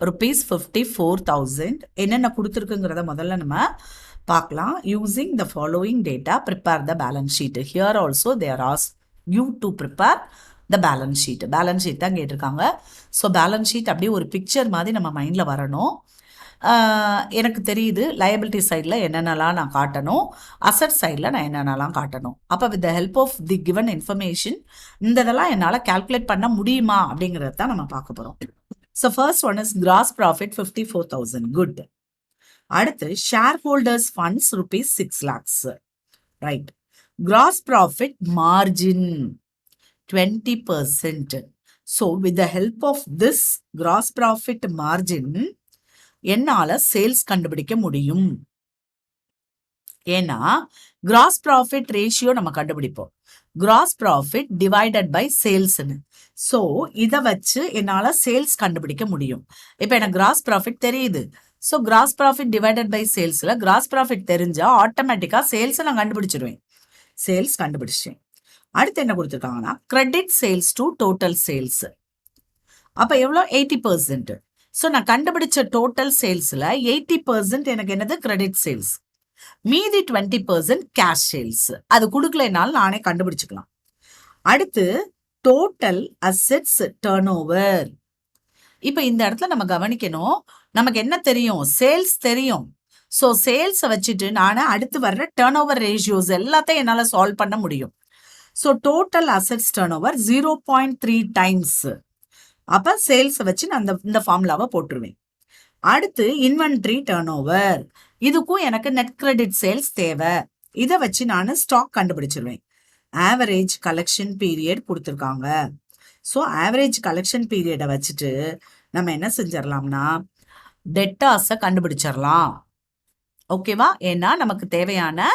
rupees 54,000 என்னென்ன கொடுத்துருக்குங்கிறத முதல்ல நம்ம பார்க்கலாம். Using the following data prepare the balance sheet. Here also they are ask you to prepare the balance sheet. Balance sheet தான் கேட்டிருக்காங்க. ஸோ பேலன்ஸ் ஷீட் அப்படியே ஒரு பிக்சர் மாதிரி நம்ம மைண்டில் வரணும். எனக்கு தெரியுது லயபிலிட்டி சைடில் என்னென்னலாம் நான் காட்டணும், அசட் சைடில் நான் என்னென்னலாம் காட்டணும். அப்போ with the help of the given information இந்த இதெல்லாம் என்னால் கால்குலேட் பண்ண முடியுமா அப்படிங்கிறத தான் நம்ம பார்க்க போகிறோம். So first one is gross profit 54,000. Good. அடுத்து shareholders funds rupees 6 lakhs. Right. Gross profit margin 20%. So with the help of this gross profit margin என்னால் சேல்ஸ் கண்டுபிடிக்க முடியும். ஏன்னா கிராஸ் ப்ராஃபிட் ரேஷியோ நம்ம கண்டுபிடிப்போம். கிராஸ் ப்ராஃபிட் டிவைடட் பை சேல்ஸ்னு. So இதை வச்சு என்னால் சேல்ஸ் கண்டுபிடிக்க முடியும். இப்போ எனக்கு கிராஸ் ப்ராஃபிட் தெரியுது. So gross profit divided by சேல்ஸில் கிராஸ் ப்ராஃபிட் தெரிஞ்சால் ஆட்டோமேட்டிக்காக சேல்ஸை நான் கண்டுபிடிச்சிடுவேன். சேல்ஸ் கண்டுபிடிச்சேன். அடுத்து என்ன கொடுத்துருக்காங்கன்னா credit sales to total sales. அப்போ எவ்வளோ 80%. ஸோ நான் கண்டுபிடிச்ச டோட்டல் சேல்ஸில் 80% எனக்கு என்னது கிரெடிட் சேல்ஸ், மீதி 20% கேஷ் சேல்ஸ். அது கொடுக்கலைனாலும் நானே கண்டுபிடிச்சுக்கலாம். அடுத்து டோட்டல் அசெட்ஸ் டர்ன் ஓவர். இப்போ இந்த இடத்துல நம்ம கவனிக்கணும், நமக்கு என்ன தெரியும், சேல்ஸ் தெரியும். ஸோ சேல்ஸை வச்சுட்டு நான் அடுத்து வர்ற டர்ன் ஓவர் ரேஷியோஸ் எல்லாத்தையும் என்னால் சால்வ் பண்ண முடியும். So total assets turn over 0.3 times. அப்போ சேல்ஸை வச்சு நான் இந்த ஃபார்முலாவை போட்டுருவேன். அடுத்து இன்வென்ட்ரி டர்ன் ஓவர். இதுக்கும் எனக்கு நெட் கிரெடிட் சேல்ஸ் தேவை. இதை வச்சு நான் ஸ்டாக் கண்டுபிடிச்சிருவேன். ஆவரேஜ் கலெக்ஷன் பீரியட் கொடுத்துருக்காங்க. ஸோ ஆவரேஜ் கலெக்ஷன் பீரியடை வச்சுட்டு நம்ம என்ன செஞ்சிடலாம்னா டெட்டாஸை கண்டுபிடிச்சிடலாம். ஓகேவா? ஏன்னா நமக்கு தேவையான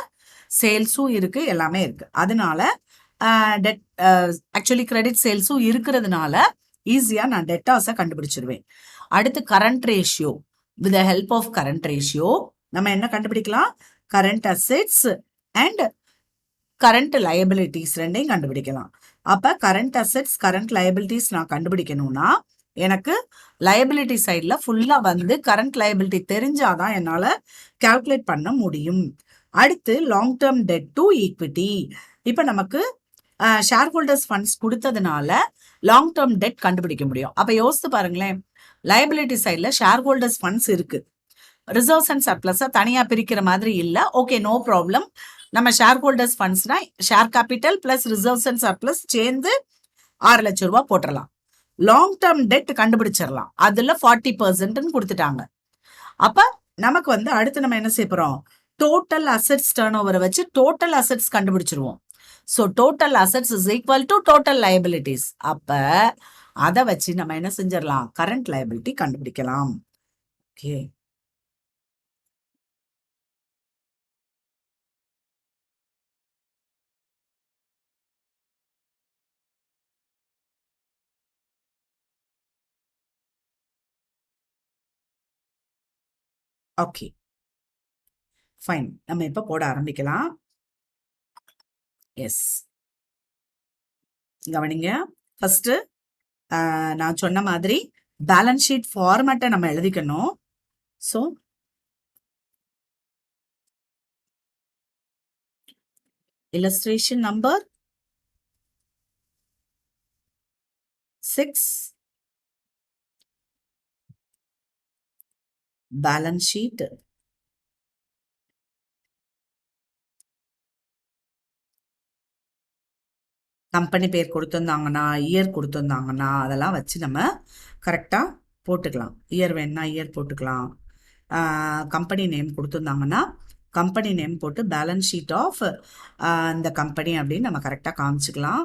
சேல்ஸும் இருக்கு, எல்லாமே இருக்கு. அதனால ஆக்சுவலி கிரெடிட் சேல்ஸும் இருக்கிறதுனால ஈஸியாக நான் டெட்டாஸை கண்டுபிடிச்சிருவேன். அடுத்து current ratio. With the help of current ratio நம்ம என்ன கண்டுபிடிக்கலாம், current assets and current liabilities ரெண்டையும் கண்டுபிடிக்கலாம். அப்போ கரண்ட் அசெட்ஸ் கரண்ட் லயபிலிட்டிஸ் நான் கண்டுபிடிக்கணும்னா எனக்கு லயபிலிட்டி சைடில் ஃபுல்லாக வந்து கரண்ட் லயபிலிட்டி தெரிஞ்சாதான் என்னால் கால்குலேட் பண்ண முடியும். அடுத்து long term debt to equity. இப்ப நமக்கு ஷேர் ஹோல்டர்ஸ் ஃபண்ட்ஸ் கொடுத்ததுனால லாங் டேர்ம் டெட் கண்டுபிடிக்க முடியும். அப்ப யோசித்து பாருங்களேன், லைபிலிட்டி சைட்ல ஷேர் ஹோல்டர்ஸ் ஃபண்ட்ஸ் இருக்கு, ரிசர்வ்ஸ் அண்ட் சர்ப்ளஸை தனியாக பிரிக்கிற மாதிரி இல்லை. Okay, no problem. நம்ம ஷேர் ஹோல்டர்ஸ் ஃபண்ட்ஸ்னா share capital plus reserves and surplus சேர்ந்து 6 லட்சம் ரூபாய் போட்டுடலாம். லாங் டேர்ம் டெட் கண்டுபிடிச்சிடலாம். அதுல 40% கொடுத்துட்டாங்க. அப்ப நமக்கு வந்து அடுத்து நம்ம என்ன செய்ய போறோம், டோட்டல் அசெட்ஸ் டர்ன் ஓவரை வச்சு டோட்டல் அசெட்ஸ் கண்டுபிடிச்சிருவோம். So total assets is equal to total liabilities. அப்ப அதை வச்சு நம்ம என்ன செஞ்சிடலாம், கரண்ட் லயபிலிட்டி கண்டுபிடிக்கலாம். Okay, okay fine. நம்ம இப்ப போட ஆரம்பிக்கலாம். எஸ், கவனிங்க. ஃபர்ஸ்ட் நான் சொன்ன மாதிரி பேலன்ஸ் ஷீட் ஃபார்மேட்டை நம்ம எழுதிக்கணும். So illustration number 6, balance sheet. Company பேர் கொடுத்துருந்தாங்கன்னா, இயர் கொடுத்துருந்தாங்கன்னா அதெல்லாம் வச்சு நம்ம கரெக்டாக போட்டுக்கலாம். இயர் வேணுன்னா இயர் போட்டுக்கலாம். கம்பெனி நேம் கொடுத்துருந்தாங்கன்னா கம்பெனி நேம் போட்டு பேலன்ஸ் ஷீட் ஆஃப் இந்த கம்பெனி அப்படின்னு நம்ம கரெக்டாக காமிச்சுக்கலாம்.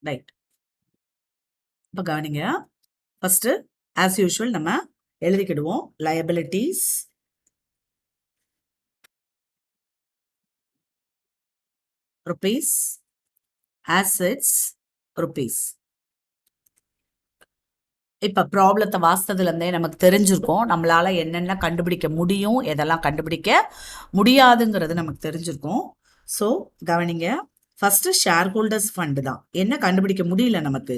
ரைட், இப்போ கவனிங்க. ஃபர்ஸ்ட் ஆஸ் யூஷுவல் நம்ம எழுதிக்கிடுவோம். Liabilities rupees, assets rupees. இப்போ ப்ராப்ளத்தை வாசித்ததுலேருந்தே நமக்கு தெரிஞ்சிருக்கும் நம்மளால என்னென்ன கண்டுபிடிக்க முடியும், எதெல்லாம் கண்டுபிடிக்க முடியாதுங்கிறது நமக்கு தெரிஞ்சிருக்கும். ஸோ கவனிங்க, ஃபர்ஸ்ட் ஷேர் ஹோல்டர்ஸ் ஃபண்டு தான். என்ன கண்டுபிடிக்க முடியல நமக்கு,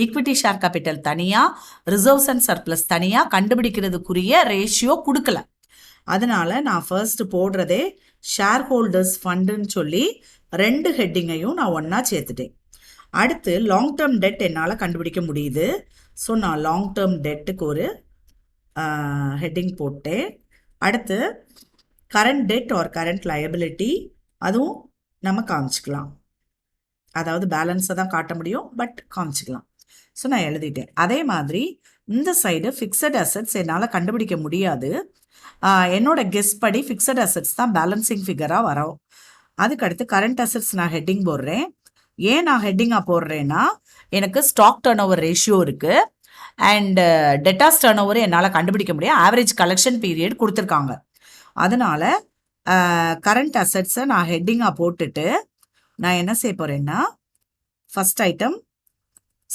ஈக்விட்டி ஷேர் கேபிட்டல் தனியாக, ரிசர்வ்ஸ் அண்ட் சர்ப்ளஸ் தனியாக கண்டுபிடிக்கிறதுக்குரிய ரேஷியோ கொடுக்கல. அதனால நான் ஃபர்ஸ்ட் போடுறதே ஷேர் ஹோல்டர்ஸ் ஃபண்டுன்னு சொல்லி 2 ஹெட்டிங்கையும் நான் ஒன்றா சேர்த்துட்டேன். அடுத்து லாங் டேர்ம் டெட் என்னால் கண்டுபிடிக்க முடியுது. ஸோ நான் லாங் டேர்ம் டெட்டுக்கு ஒரு ஹெட்டிங் போட்டேன். அடுத்து current debt or current liability அதுவும் நம்ம காமிச்சிக்கலாம். அதாவது பேலன்ஸை தான் காட்ட முடியும், பட் காமிச்சிக்கலாம். ஸோ நான் எழுதிட்டேன். அதே மாதிரி இந்த சைடு ஃபிக்ஸட் அசெட்ஸ் என்னால் கண்டுபிடிக்க முடியாது. என்னோட கெஸ் படி ஃபிக்ஸட் அசெட்ஸ் தான் பேலன்சிங் ஃபிகராக வரும். அதுக்கடுத்து கரண்ட் அசெட்ஸ் நான் ஹெட்டிங் போடுறேன். ஏன் நான் ஹெட்டிங்காக போடுறேன்னா, எனக்கு ஸ்டாக் டர்ன் ஓவர் ரேஷியோ இருக்குது அண்ட் டெட்டாஸ் டர்ன் ஓவர் என்னால் கண்டுபிடிக்க முடியும். ஆவரேஜ் கலெக்ஷன் பீரியட் கொடுத்துருக்காங்க. அதனால் கரண்ட் அசெட்ஸை நான் ஹெட்டிங்காக போட்டுட்டு நான் என்ன செய்ய போகிறேன்னா, first item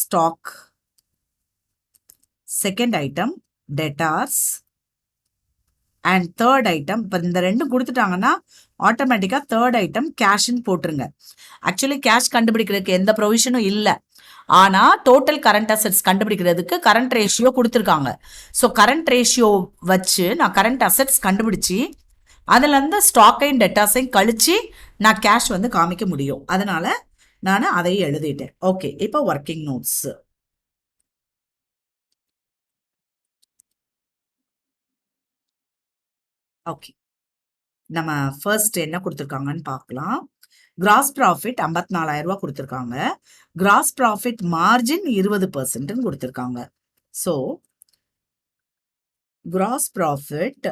stock, second item debtors and third item. இப்போ இந்த 2 கொடுத்துட்டாங்கன்னா ஆட்டோமேட்டிக்காக தேர்ட் ஐட்டம் கேஷ்ன்னு போட்டுருங்க. ஆக்சுவலி கேஷ் கண்டுபிடிக்கிறதுக்கு எந்த ப்ரொவிஷனும் இல்லை. ஆனால் டோட்டல் கரண்ட் அசெட்ஸ் கண்டுபிடிக்கிறதுக்கு கரண்ட் ரேஷியோ கொடுத்துருக்காங்க. ஸோ கரண்ட் ரேஷியோ வச்சு நான் கரண்ட் அசெட்ஸ் கண்டுபிடிச்சி அதுலேருந்து ஸ்டாக்கையும் டெட்டாஸையும் கழிச்சு நான் கேஷ் வந்து காமிக்க முடியும். அதனால நான் அதையும் எழுதிட்டேன். ஓகே, இப்போ ஒர்க்கிங் நோட்ஸ். ஓகே, நம்ம ஃபர்ஸ்ட் என்ன கொடுத்துருக்காங்கன்னு பார்க்கலாம். கிராஸ் ப்ராஃபிட் 54,000 ரூபாய் கொடுத்துருக்காங்க. கிராஸ் ப்ராஃபிட் மார்ஜின் 20% கொடுத்துருக்காங்க. So gross profit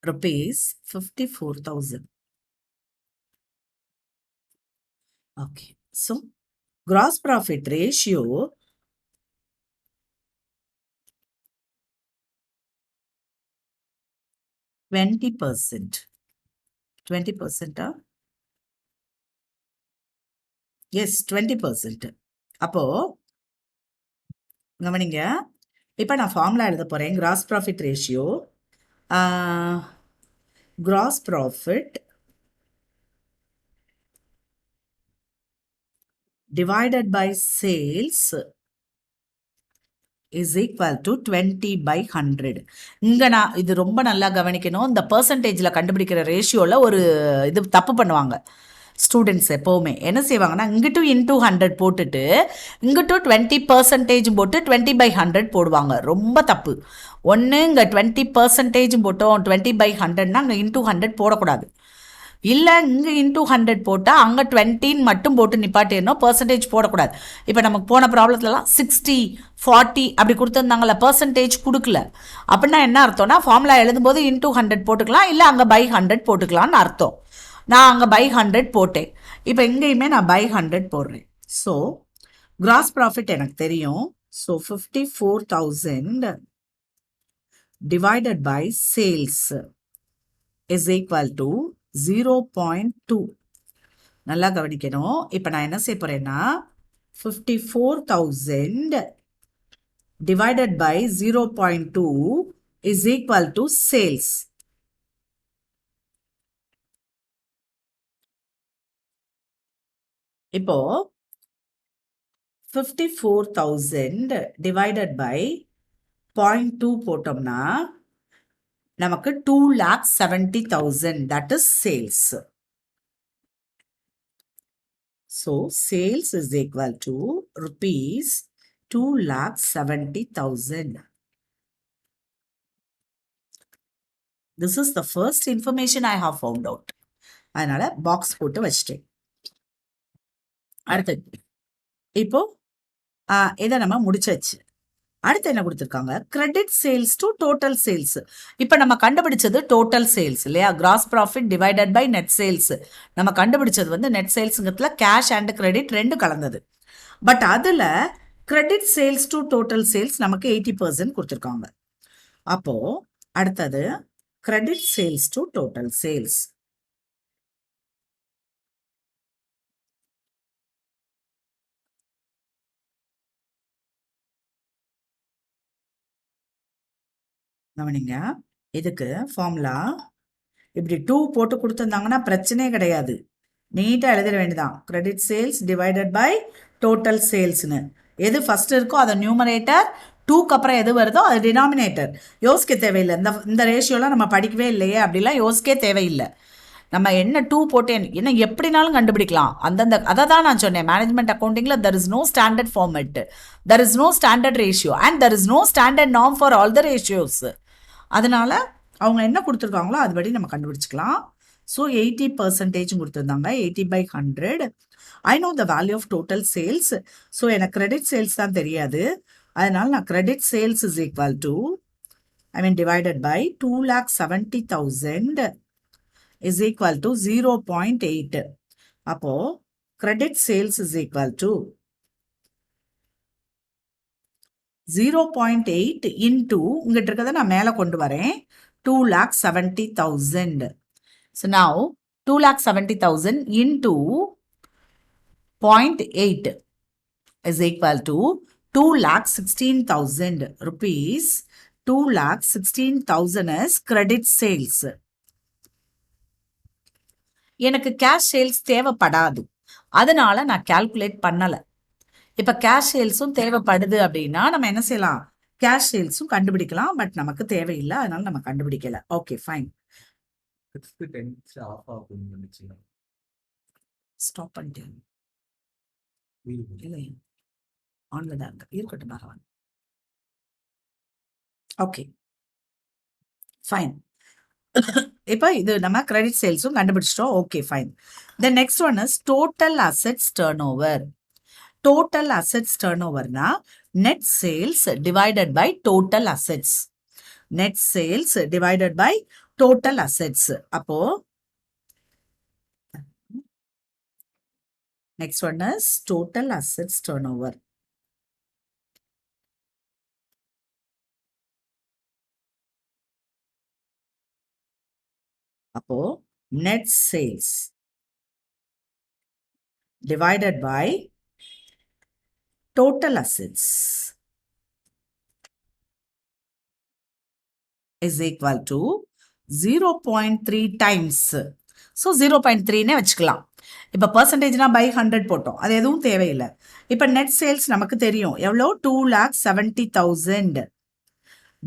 rupees 54,000. Okay. So, gross profit ratio 20%. 20%, yes 20%. அப்போ கவனிங்க, இப்போ நான் ஃபார்முலா எழுத போகிறேன். Gross profit ratio, gross profit divided by sales is equal to 20 by 100. இங்கே நான் இது ரொம்ப நல்லா கவனிக்கணும். இந்த பர்சன்டேஜில் கண்டுபிடிக்கிற ரேஷியோவில் ஒரு இது தப்பு பண்ணுவாங்க ஸ்டூடெண்ட்ஸ். எப்போவுமே என்ன செய்வாங்கன்னா, இங்கிட்டு இன்டூ 100 போட்டுட்டு இங்கிட்டு 20% போட்டு 20/100 போடுவாங்க. ரொம்ப தப்பு. ஒன்று இங்கே 20% போட்டோம், 20/100னா அங்கே இன்டூ 100 போடக்கூடாது. இல்லை இங்கே இன்டூ 100 போட்டால் அங்கே 20 மட்டும் போட்டு நிப்பாட்டிடணும், பர்சன்டேஜ் போடக்கூடாது. இப்போ நமக்கு போன ப்ராப்ளத்துலலாம் 60, 40 அப்படி கொடுத்துருந்தாங்கல்ல, பர்சன்டேஜ் கொடுக்கல. அப்படின்னா என்ன அர்த்தம்னா, ஃபார்முலா எழுதும்போது இன்டூ 100 போட்டுக்கலாம், இல்லை அங்கே பை 100 போட்டுக்கலாம்னு அர்த்தம். நான் அங்கே பை 100 போட்டேன். இப்போ இங்கேயுமே நான் பை 100 போடுறேன். ஸோ கிராஸ் ப்ராஃபிட் எனக்கு தெரியும். So 54,000 divided by sales is equal to 0.2. நல்லா கவனிக்கணும். இப்போ நான் என்ன செய்ய போறேன்னா, 54,000 divided by 0.2 is equal to sales. இப்போ 54,000 divided by 0.2 போட்டோம்னா நமக்கு 2,70,000, that is sales. So sales is equal to rupees 2,70,000. This is the first information I have found out. அதனால பாக்ஸ் போட்டு வச்சிட்டேன். அடுத்தது இப்போ இதை நம்ம முடிச்சாச்சு. அடுத்து என்ன கொடுத்துருக்காங்க, credit sales to total sales. இப்போ நம்ம கண்டுபிடிச்சது டோட்டல் சேல்ஸ் இல்லையா, gross profit divided by net sales. நம்ம கண்டுபிடிச்சது வந்து நெட் சேல்ஸுங்கிறதுல கேஷ் அண்ட் கிரெடிட் ரெண்டு கலந்தது. பட் அதில் credit sales to total sales நமக்கு 80% கொடுத்துருக்காங்க. அப்போ அடுத்தது credit sales to total sales. கவனிங்க, இதுக்கு ஃபார்முலா இப்படி 2 போட்டு கொடுத்துருந்தாங்கன்னா பிரச்சனையே கிடையாது, நீட்டாக எழுதிட வேண்டியதான். Credit sales divided by total சேல்ஸ்னு எது ஃபர்ஸ்ட் இருக்கோ அதை நியூமரேட்டர், 2க்கு அப்புறம் எது வருதோ அது டினாமினேட்டர். யோசிக்க தேவையில்லை. இந்த ரேஷியோலாம் நம்ம படிக்கவே இல்லையே, அப்படிலாம் யோசிக்கவே தேவையில்லை. நம்ம என்ன 2 போட்டேன் என்ன எப்படினாலும் கண்டுபிடிக்கலாம். அந்தந்த அதை தான் நான் சொன்னேன், மேனேஜ்மெண்ட் அக்கௌண்டிங்கில் there is no standard format, there is no standard ratio and there is no standard norm for all the ratios. அதனால அவங்க என்ன கொடுத்துருக்காங்களோ அதுபடி நம்ம கண்டுபிடிச்சிக்கலாம். ஸோ 80% கொடுத்துருந்தாங்க, 80/100. I know the value of total sales. So எனக்கு கிரெடிட் சேல்ஸ் தான் தெரியாது. அதனால நான் credit sales is equal to divided by 2,70,000 is equal to 0.8. அப்போ credit sales is equal to 0.8 into இங்கிட்ட இருக்கதை நான் மேலே கொண்டு வரேன், 2,70,000. So now 2,70,000 into 0.8 is equal to 2,16,000 rupees. 2,16,000 is credit sales. எனக்கு கேஷ் சேல்ஸ் தேவைப்படாது, அதனால நான் கால்குலேட் பண்ணலை. இப்போ கேஷ் சேல்ஸும் தேவைப்படுது அப்படின்னா நம்ம என்ன செய்யலாம், கேஷ் சேல்ஸும் கண்டுபிடிக்கலாம். பட் நமக்கு தேவையில்லை, அதனால நம்ம கண்டுபிடிக்கல. Okay fine. ஸ்டாப் பண்ணிட்டேன், இல்லை ஆன்ல தான் இருக்கு, இருக்கட்டும் பரவாயில்ல. Okay fine. இப்போ இது நம்ம கிரெடிட் சேல்ஸும் கண்டுபிடிச்சிட்டோம். Okay fine. Then next one is total assets turn over. Total assets டர்ன் ஓவர்னா net sales divided by total assets. Net sales divided by total assets. அப்போ Next one is total assets turnover. அப்போ net sales divided by total assets is equal to 0.3 times. So 0.3 வச்சுக்கலாம். இப்போ பர்சன்டேஜ்னா by 100 போட்டோம், அது எதுவும் தேவையில்லை. இப்போ நெட் சேல்ஸ் நமக்கு தெரியும் எவ்வளோ, 2,70,000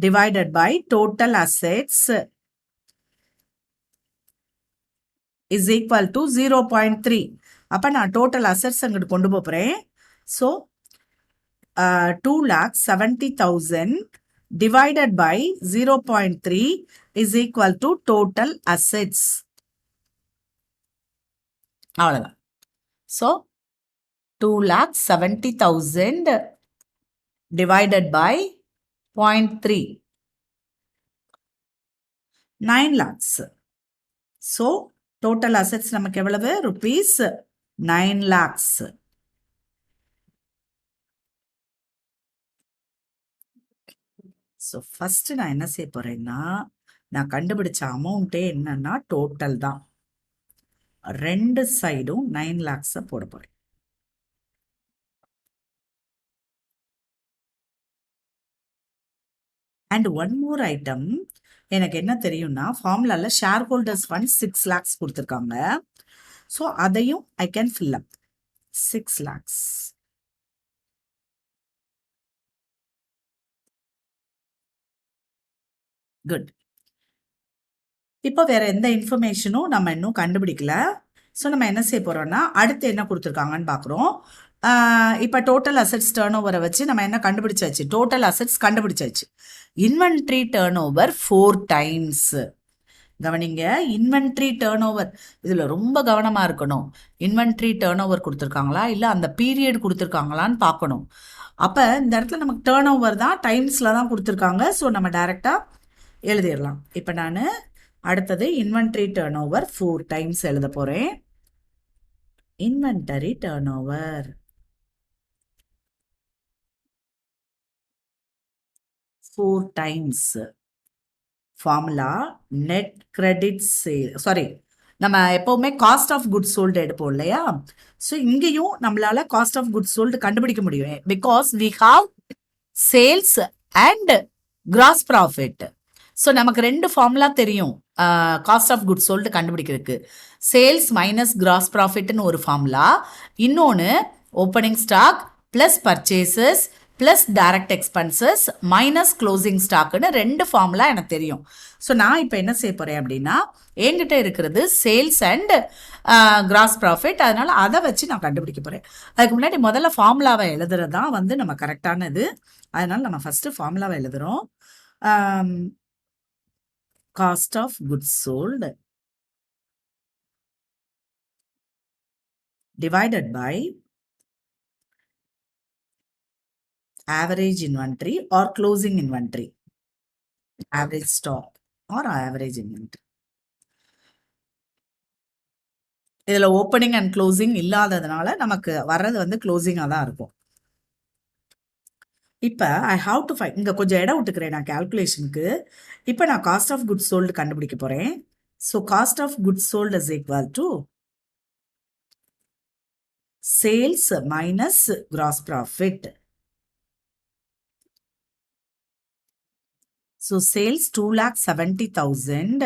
divided by total assets is equal to 0.3. அப்போ நான் டோட்டல் அசெட்ஸ் அங்கிட்டு கொண்டு போகிறேன். So 2,70,000 divided by 0.3 is equal to total assets. அவ்வளோதான். So 2,70,000 divided by 0.3, 9 lakhs. So total assets நமக்கு எவ்வளவு, rupees 9 lakhs. ஸோ ஃபர்ஸ்ட் நான் என்ன செய்ய போறேன்னா, நான் கண்டுபிடிச்ச அமௌண்ட்டே என்னன்னா டோட்டல் தான், ரெண்டு சைடும் 9 lakhs போட போறேன். அண்ட் ஒன் மோர் ஐட்டம், எனக்கு என்ன தெரியும்னா ஃபார்முலால ஷேர் ஹோல்டர்ஸ் ஃபண்ட் 6 lakhs கொடுத்துருக்காங்க. ஸோ அதையும் I can fill up 6 lakhs. Good. இப்போ வேற எந்த இன்ஃபர்மேஷனும் நம்ம இன்னும் கண்டுபிடிக்கல. ஸோ நம்ம என்ன செய்ய போறோம்னா, அடுத்து என்ன கொடுத்துருக்காங்கன்னு பார்க்குறோம். இப்போ டோட்டல் அசெட்ஸ் டேர்ன் ஓவரை வச்சு நம்ம என்ன கண்டுபிடிச்சாச்சு, டோட்டல் அசெட்ஸ் கண்டுபிடிச்சாச்சு. Inventory turn over 4 times. கவனிங்க, இன்வென்ட்ரி டேர்ன் ஓவர் இதில் ரொம்ப கவனமாக இருக்கணும். இன்வென்ட்ரி டேர்ன் ஓவர் கொடுத்துருக்காங்களா இல்லை அந்த பீரியட் கொடுத்துருக்காங்களான்னு பார்க்கணும். அப்போ இந்த இடத்துல நமக்கு டேர்ன் ஓவர் தான் டைம்ஸில் தான் கொடுத்துருக்காங்க. ஸோ நம்ம டைரெக்டாக எழுதிடலாம். இப்போ நான் அடுத்தது இன்வென்ட்ரி டேர்ன் ஓவர் 4 times எழுத போகிறேன். Inventory turn over 4 times. Formula net credit sale, sorry நம்ம எப்போவுமே காஸ்ட் ஆஃப் குட்ஸ் சோல்டு எடுப்போம் இல்லையா. ஸோ இங்கேயும் நம்மளால காஸ்ட் ஆஃப் குட்ஸ் சோல்டு கண்டுபிடிக்க முடியும், because we have sales and gross profit. So நமக்கு ரெண்டு ஃபார்முலா தெரியும் காஸ்ட் ஆஃப் குட்ஸ் சோல்டு கண்டுபிடிக்கிறதுக்கு. சேல்ஸ் மைனஸ் கிராஸ் ப்ராஃபிட்னு ஒரு ஃபார்முலா, இன்னொன்று opening stock plus purchases plus direct expenses minus closing ஸ்டாக்குன்னு ரெண்டு ஃபார்முலா எனக்கு தெரியும். ஸோ நான் இப்போ என்ன செய்ய போகிறேன் அப்படின்னா, என்கிட்ட இருக்கிறது சேல்ஸ் அண்ட் கிராஸ் ப்ராஃபிட், அதனால் அதை வச்சு நான் கண்டுபிடிக்க போகிறேன். அதுக்கு முன்னாடி முதல்ல ஃபார்முலாவை எழுதுறது தான் வந்து நம்ம கரெக்டானது. அதனால் நம்ம ஃபஸ்ட்டு ஃபார்முலாவை எழுதுகிறோம். Cost of goods sold divided by average inventory or closing inventory, average stock or average inventory. இதில் ஓப்பனிங் அண்ட் க்ளோசிங் இல்லாததுனால நமக்கு வர்றது வந்து க்ளோசிங்காக தான் இருக்கும். இப்போ ஐ ஹாவ் டு ஃபைண்ட், இங்கே கொஞ்சம் இடம் விட்டுக்கிறேன் நான் கேல்குலேஷனுக்கு. இப்போ நான் காஸ்ட் ஆஃப் குட்ஸ் சோல்டு கண்டுபிடிக்க போகிறேன். So cost of goods sold is equal to sales minus gross profit. So sales 2,70,000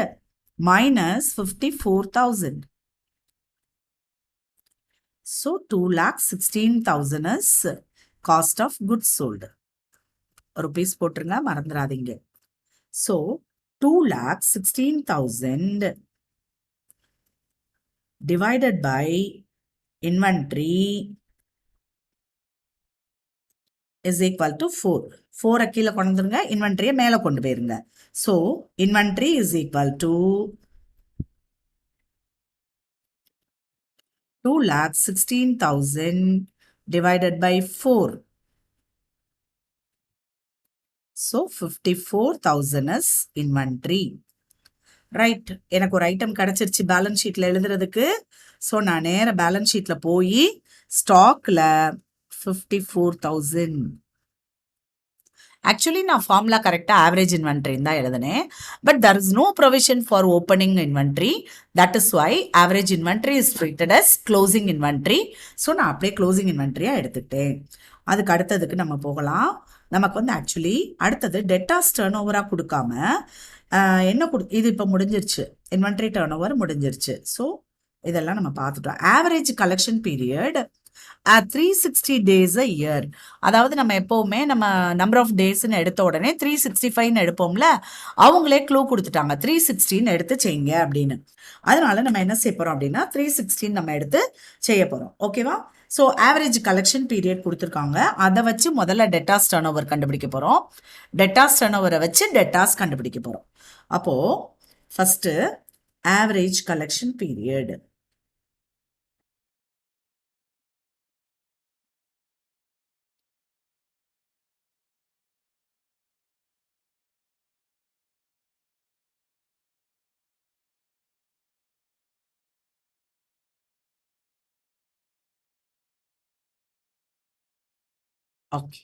minus 54,000. So 2,16,000 is cost of goods sold. Rupees போட்டுருங்க, மறந்துடாதீங்க. So 2,16,000 divided by inventory is equal to 4. 4 கீழே கொண்டு வந்துருங்க, இன்வென்ட்ரியை மேலே கொண்டு போயிருங்க. So inventory is equal to 2,16,000 divided by 4. So 54,000 is inventory. Right, எனக்கு ஒரு ஐட்டம் கிடச்சிருச்சு பேலன்ஸ் ஷீட்டில் எழுதுறதுக்கு. ஸோ நான் நேராக பேலன்ஸ் ஷீட்டில் போய் ஸ்டாக்ல 54,000. ஆக்சுவலி நான் ஃபார்முலா கரெக்டாக ஆவரேஜ் இன்வென்ட்ரின்னு தான் எழுதினேன். But there is no provision for opening inventory. That is why average inventory is treated as closing inventory. So நான் அப்படியே க்ளோசிங் இன்வென்ட்ரியாக எடுத்துக்கிட்டேன். அதுக்கு அடுத்ததுக்கு நம்ம போகலாம். நமக்கு வந்து ஆக்சுவலி அடுத்தது டெட்டாஸ் டர்ன் ஓவராக கொடுக்காம என்ன இது இப்போ முடிஞ்சிருச்சு, இன்வென்ட்ரி டர்ன் ஓவர் முடிஞ்சிருச்சு. ஸோ இதெல்லாம் நம்ம பார்த்துட்டோம். Average collection period 360 days a year. அதாவது நம்ம எப்போவுமே நம்ம நம்பர் ஆஃப் டேஸ்ன்னு எடுத்த உடனே 365 எடுப்போம்ல, அவங்களே க்ளூ கொடுத்துட்டாங்க 316 எடுத்து செய்யுங்க அப்படின்னு. அதனால நம்ம என்ன செய்ய போகிறோம் அப்படின்னா 316 நம்ம எடுத்து செய்ய போகிறோம். ஓகேவா? ஸோ ஆவரேஜ் கலெக்ஷன் பீரியட் கொடுத்துருக்காங்க. அதை வச்சு முதல்ல டெட்டாஸ் டர்ன் ஓவர் கண்டுபிடிக்க போகிறோம். டெட்டாஸ் டர்ன் ஓவரை வச்சு டெட்டாஸ் கண்டுபிடிக்க போகிறோம். அப்போது first average collection period. Okay,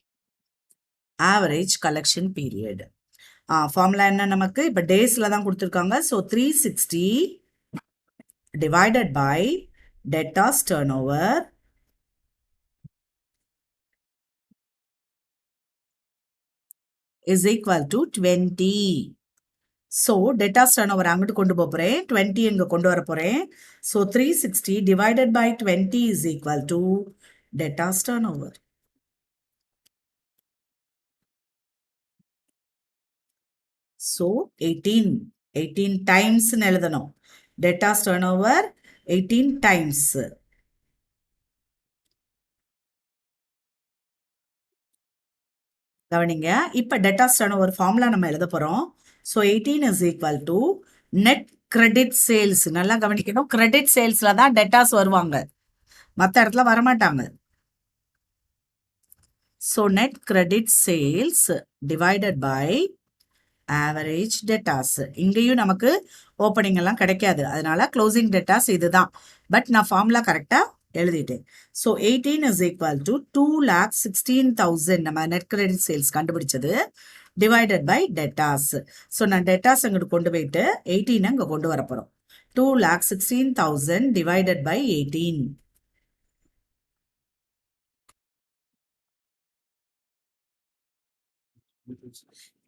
average collection period formula என்ன நமக்கு இப்போ டேஸில் தான் கொடுத்துருக்காங்க. So 360 divided by debtors turnover is equal to 20. So debtors turnover அங்கிட்டு கொண்டு போகிறேன், 20 இங்கே கொண்டு வர போகிறேன். So 360 divided by 20 is equal to debtors turnover. So 18 டைம்ஸ்ன்னு எழுதணும். debtors turnover 18 times. கவனிங்க, இப்போ டெட்டாஸ் டர்ன் ஓவர் ஃபார்முலா நம்ம எழுத போகிறோம். So 18 is equal to net credit sales. நல்லா கவனிக்கணும், கிரெடிட் சேல்ஸில் தான் டெட்டாஸ் வருவாங்க, மற்ற இடத்துல வரமாட்டாங்க. So net credit sales divided by average debtors. இங்கேயும் நமக்கு ஓப்பனிங் எல்லாம் கிடைக்காது, அதனால க்ளோசிங் டெட்டாஸ் இதுதான். பட் நான் ஃபார்முலா கரெக்டாக எழுதிட்டேன். ஸோ 18 is equal to 2,16,000 நம்ம நெட் கிரெடிட் சேல்ஸ் கண்டுபிடிச்சது டிவைடட் பை டெட்டாஸ். ஸோ நான் டெட்டாஸ் அங்கிட்டு கொண்டு போயிட்டு 18 அங்கே கொண்டு வர போகிறோம். 2,16,000 டிவைடட் பை 18.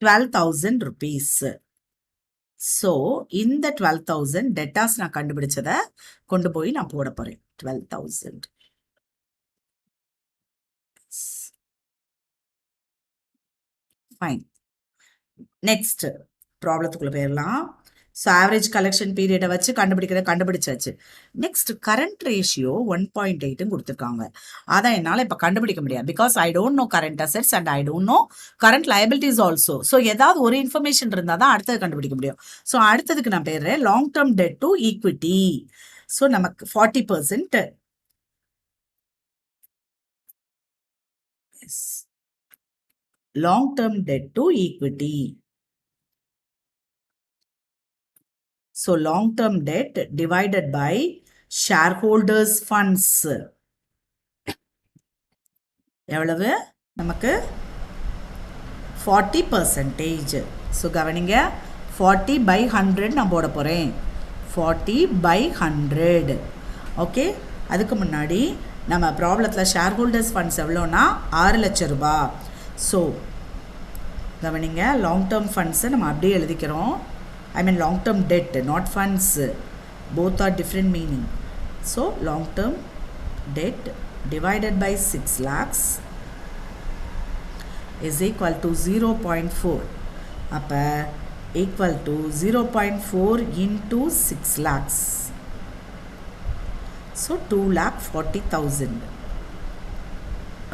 ₹12,000. ஸோ இந்த 12,000 டெட்டாஸ் நான் கண்டுபிடிச்சதை கொண்டு போய் நான் போட போகிறேன். 12,000. ஃபைன். நெக்ஸ்ட் ப்ராப்ளத்துக்குள்ளே போயிடலாம். ஸோ ஆவரேஜ் கலெக்ஷன் பீரியடை வச்சு கண்டுபிடிச்சாச்சு. நெக்ஸ்ட் கரண்ட் ரேஷியோ 1.8 கொடுத்துருக்காங்க. அதை என்னால் இப்போ கண்டுபிடிக்க முடியாது, because I don't know current assets and I don't know current liabilities also. So ஏதாவது ஒரு இன்ஃபர்மேஷன் இருந்தால் தான் அடுத்தது கண்டுபிடிக்க முடியும். ஸோ அடுத்ததுக்கு நான் போயிடுறேன். Long term debt to equity. So நமக்கு 40% long term debt to equity. So long term debt divided by shareholders funds எவ்வளவு நமக்கு 40%. ஸோ கவனிங்க, 40 by 100 நான் போட போகிறேன். 40 by 100. ஓகே, அதுக்கு முன்னாடி நம்ம ப்ராப்ளத்தில் ஷேர் ஹோல்டர்ஸ் ஃபண்ட்ஸ் எவ்வளோனா 6 லட்சம் ரூபாய். ஸோ கவனிங்க, லாங் டேர்ம் ஃபண்ட்ஸை நம்ம அப்படியே எழுதிக்கிறோம். I mean long term debt, not funds. Both are different meaning. So long term debt divided by 6 lakhs is equal to 0.4. அப்போ equal to 0.4 into 6 lakhs. So 2,40,000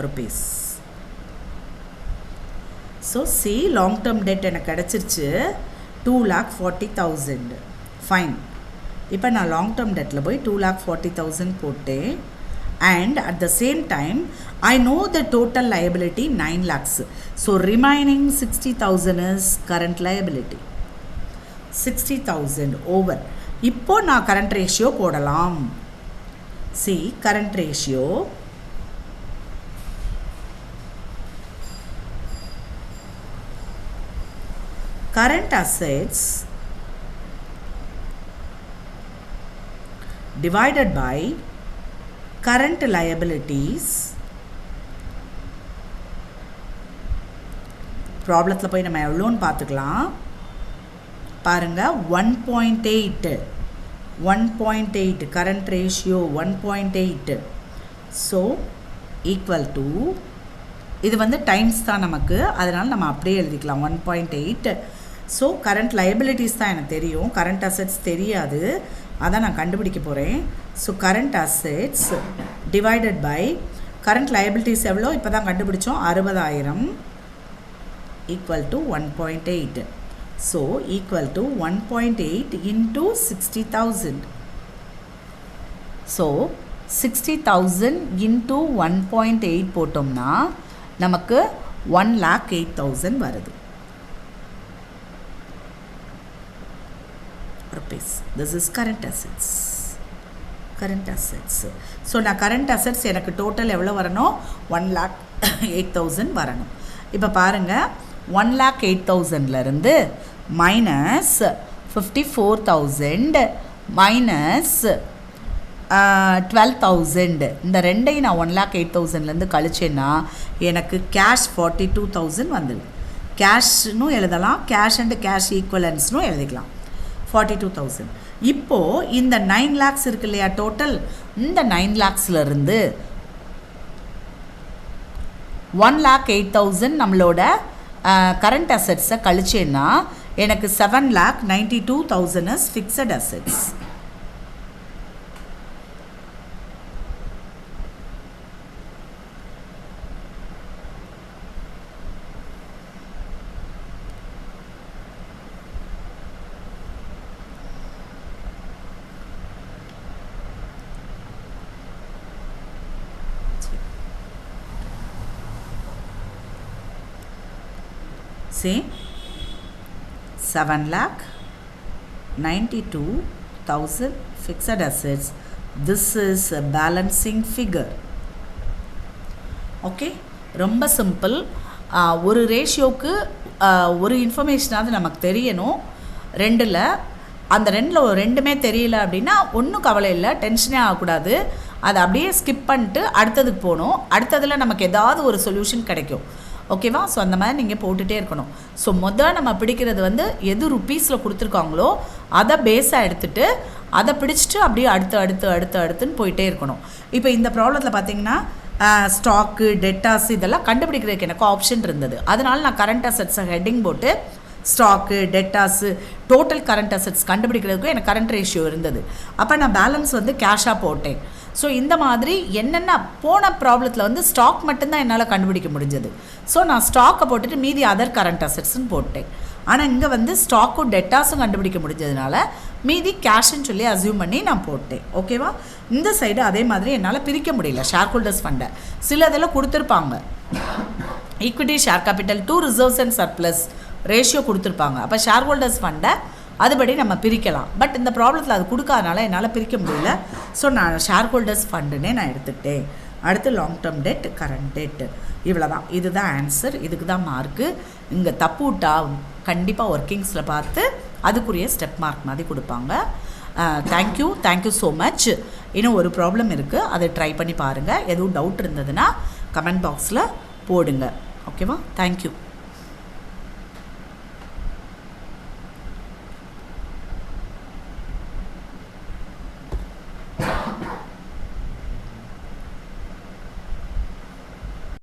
rupees. So see, long term debt எனக்கு கிடச்சிருச்சு 2,40,000. Fine. இப்போ நான் long term டெட்டில் போய் 2,40,000 போட்டேன். And at the same time I know the total liability 9 lakhs. So remaining 60,000 is current liability. 60,000 over. இப்போ நான் current ratio போடலாம். C, current ratio current assets divided by current liabilities. ப்ராப்ளத்தில் போய் நம்ம எவ்வளோன்னு பார்த்துக்கலாம். பாருங்கள், 1.8 current ratio 1.8. So equal to, இது வந்து டைம்ஸ் தான் நமக்கு, அதனால் நம்ம அப்படியே எழுதிக்கலாம் 1.8. ஸோ கரண்ட் லைபிலிட்டிஸ் தான் எனக்கு தெரியும், கரண்ட் அசெட்ஸ் தெரியாது, அதான் நான் கண்டுபிடிக்க போகிறேன். So current assets divided by current liabilities எவ்வளோ இப்போ தான் கண்டுபிடிச்சோம், 60,000 equal to 1.8. So equal to 1.8 into 60,000. So 60,000 into 1.8 போட்டோம்னா நமக்கு 1,08,000 வருது rupees. This is current assets. current assets. So நான் current assets எனக்கு டோட்டல் எவ்வளோ வரணும், 1,08,000 வரணும். இப்போ பாருங்கள், 1,08,000லேருந்து மைனஸ் 54,000 மைனஸ் 12,000, இந்த ரெண்டையும் நான் 1,08,000லேருந்து கழிச்சேன்னா எனக்கு கேஷ் 42,000 வந்துடுது. கேஷ்னும் எழுதலாம், கேஷ் அண்ட் கேஷ் ஈக்குவலன்ஸ்னும் எழுதிக்கலாம். 42,000. இப்போது இந்த 9 lakhs இருக்கு இல்லையா டோட்டல், இந்த 9 lakhsலேருந்து 1,08,000 நம்மளோட கரண்ட் அசெட்ஸை கழிச்சேன்னா எனக்கு 7,92,000 is fixed assets. See, 7,92,000 fixed assets. This is a balancing figure. Okay, ரொம்ப சிம்பிள். ஒரு ரேஷியோக்கு ஒரு இன்ஃபர்மேஷனாவது நமக்கு தெரியணும். ரெண்டில் அந்த ரெண்டுமே தெரியல அப்படின்னா ஒன்றும் கவலை இல்லை, டென்ஷனே ஆகக்கூடாது. அதை அப்படியே ஸ்கிப் பண்ணிட்டு அடுத்ததுக்கு போகணும். அடுத்ததில் நமக்கு ஏதாவது ஒரு சொல்யூஷன் கிடைக்கும். ஓகேவா? ஸோ அந்த மாதிரி நீங்கள் போட்டுகிட்டே இருக்கணும். ஸோ நம்ம பிடிக்கிறது வந்து எது ருப்பீஸில் கொடுத்துருக்காங்களோ அதை பேஸாக எடுத்துகிட்டு அதை பிடிச்சிட்டு அப்படியே அடுத்துன்னு போயிட்டே இருக்கணும். இப்போ இந்த ப்ராப்ளத்தில் பார்த்தீங்கன்னா ஸ்டாக்கு, டெட்டாஸ் இதெல்லாம் கண்டுபிடிக்கிறதுக்கு எனக்கு ஆப்ஷன் இருந்தது. அதனால் நான் கரண்ட் அசெட்ஸை ஹெட்டிங் போட்டு stock, debtors, total current assets கண்டுபிடிக்கிறதுக்கும் எனக்கு கரண்ட் ரேஷியோ இருந்தது. அப்போ நான் பேலன்ஸ் வந்து கேஷாக போட்டேன். ஸோ இந்த மாதிரி என்னென்ன போன ப்ராப்ளத்தில் வந்து ஸ்டாக் மட்டும்தான் என்னால் கண்டுபிடிக்க முடிஞ்சது. ஸோ நான் ஸ்டாக்கை போட்டுட்டு மீதி அதர் கரண்ட் அசெட்ஸ்ன்னு போட்டேன். ஆனால் இங்கே வந்து ஸ்டாக்கும் டெட்டாஸும் கண்டுபிடிக்க முடிஞ்சதுனால மீதி கேஷ்ன்னு சொல்லி அசியூம் பண்ணி நான் போட்டேன். ஓகேவா? இந்த சைடு அதே மாதிரி என்னால் பிரிக்க முடியல. ஷேர் ஹோல்டர்ஸ் ஃபண்டை சில இதெல்லாம் கொடுத்துருப்பாங்க, equity, share capital, 2 reserves and surplus ratio கொடுத்துருப்பாங்க. அப்போ ஷேர் ஹோல்டர்ஸ் ஃபண்டை அதுபடி நம்ம பிரிக்கலாம். பட் இந்த ப்ராப்ளத்தில் அது கொடுக்காதனால என்னால் பிரிக்க முடியல. ஸோ நான் ஷேர் ஹோல்டர்ஸ் ஃபண்டுன்னே நான் எடுத்துகிட்டேன். அடுத்து long term debt, current debt, இவ்வளோ தான். இதுதான் ஆன்சர், இதுக்கு தான் மார்க்கு. இங்கே தப்பு விட்டா கண்டிப்பாக ஒர்க்கிங்ஸில் பார்த்து அதுக்குரிய ஸ்டெப் மார்க் மாதிரி கொடுப்பாங்க. Thank you so much. இன்னும் ஒரு ப்ராப்ளம் இருக்குது, அதை ட்ரை பண்ணி பாருங்கள். எதுவும் டவுட் இருந்ததுன்னா கமெண்ட் பாக்ஸில் போடுங்க. ஓகேவா? தேங்க்யூ.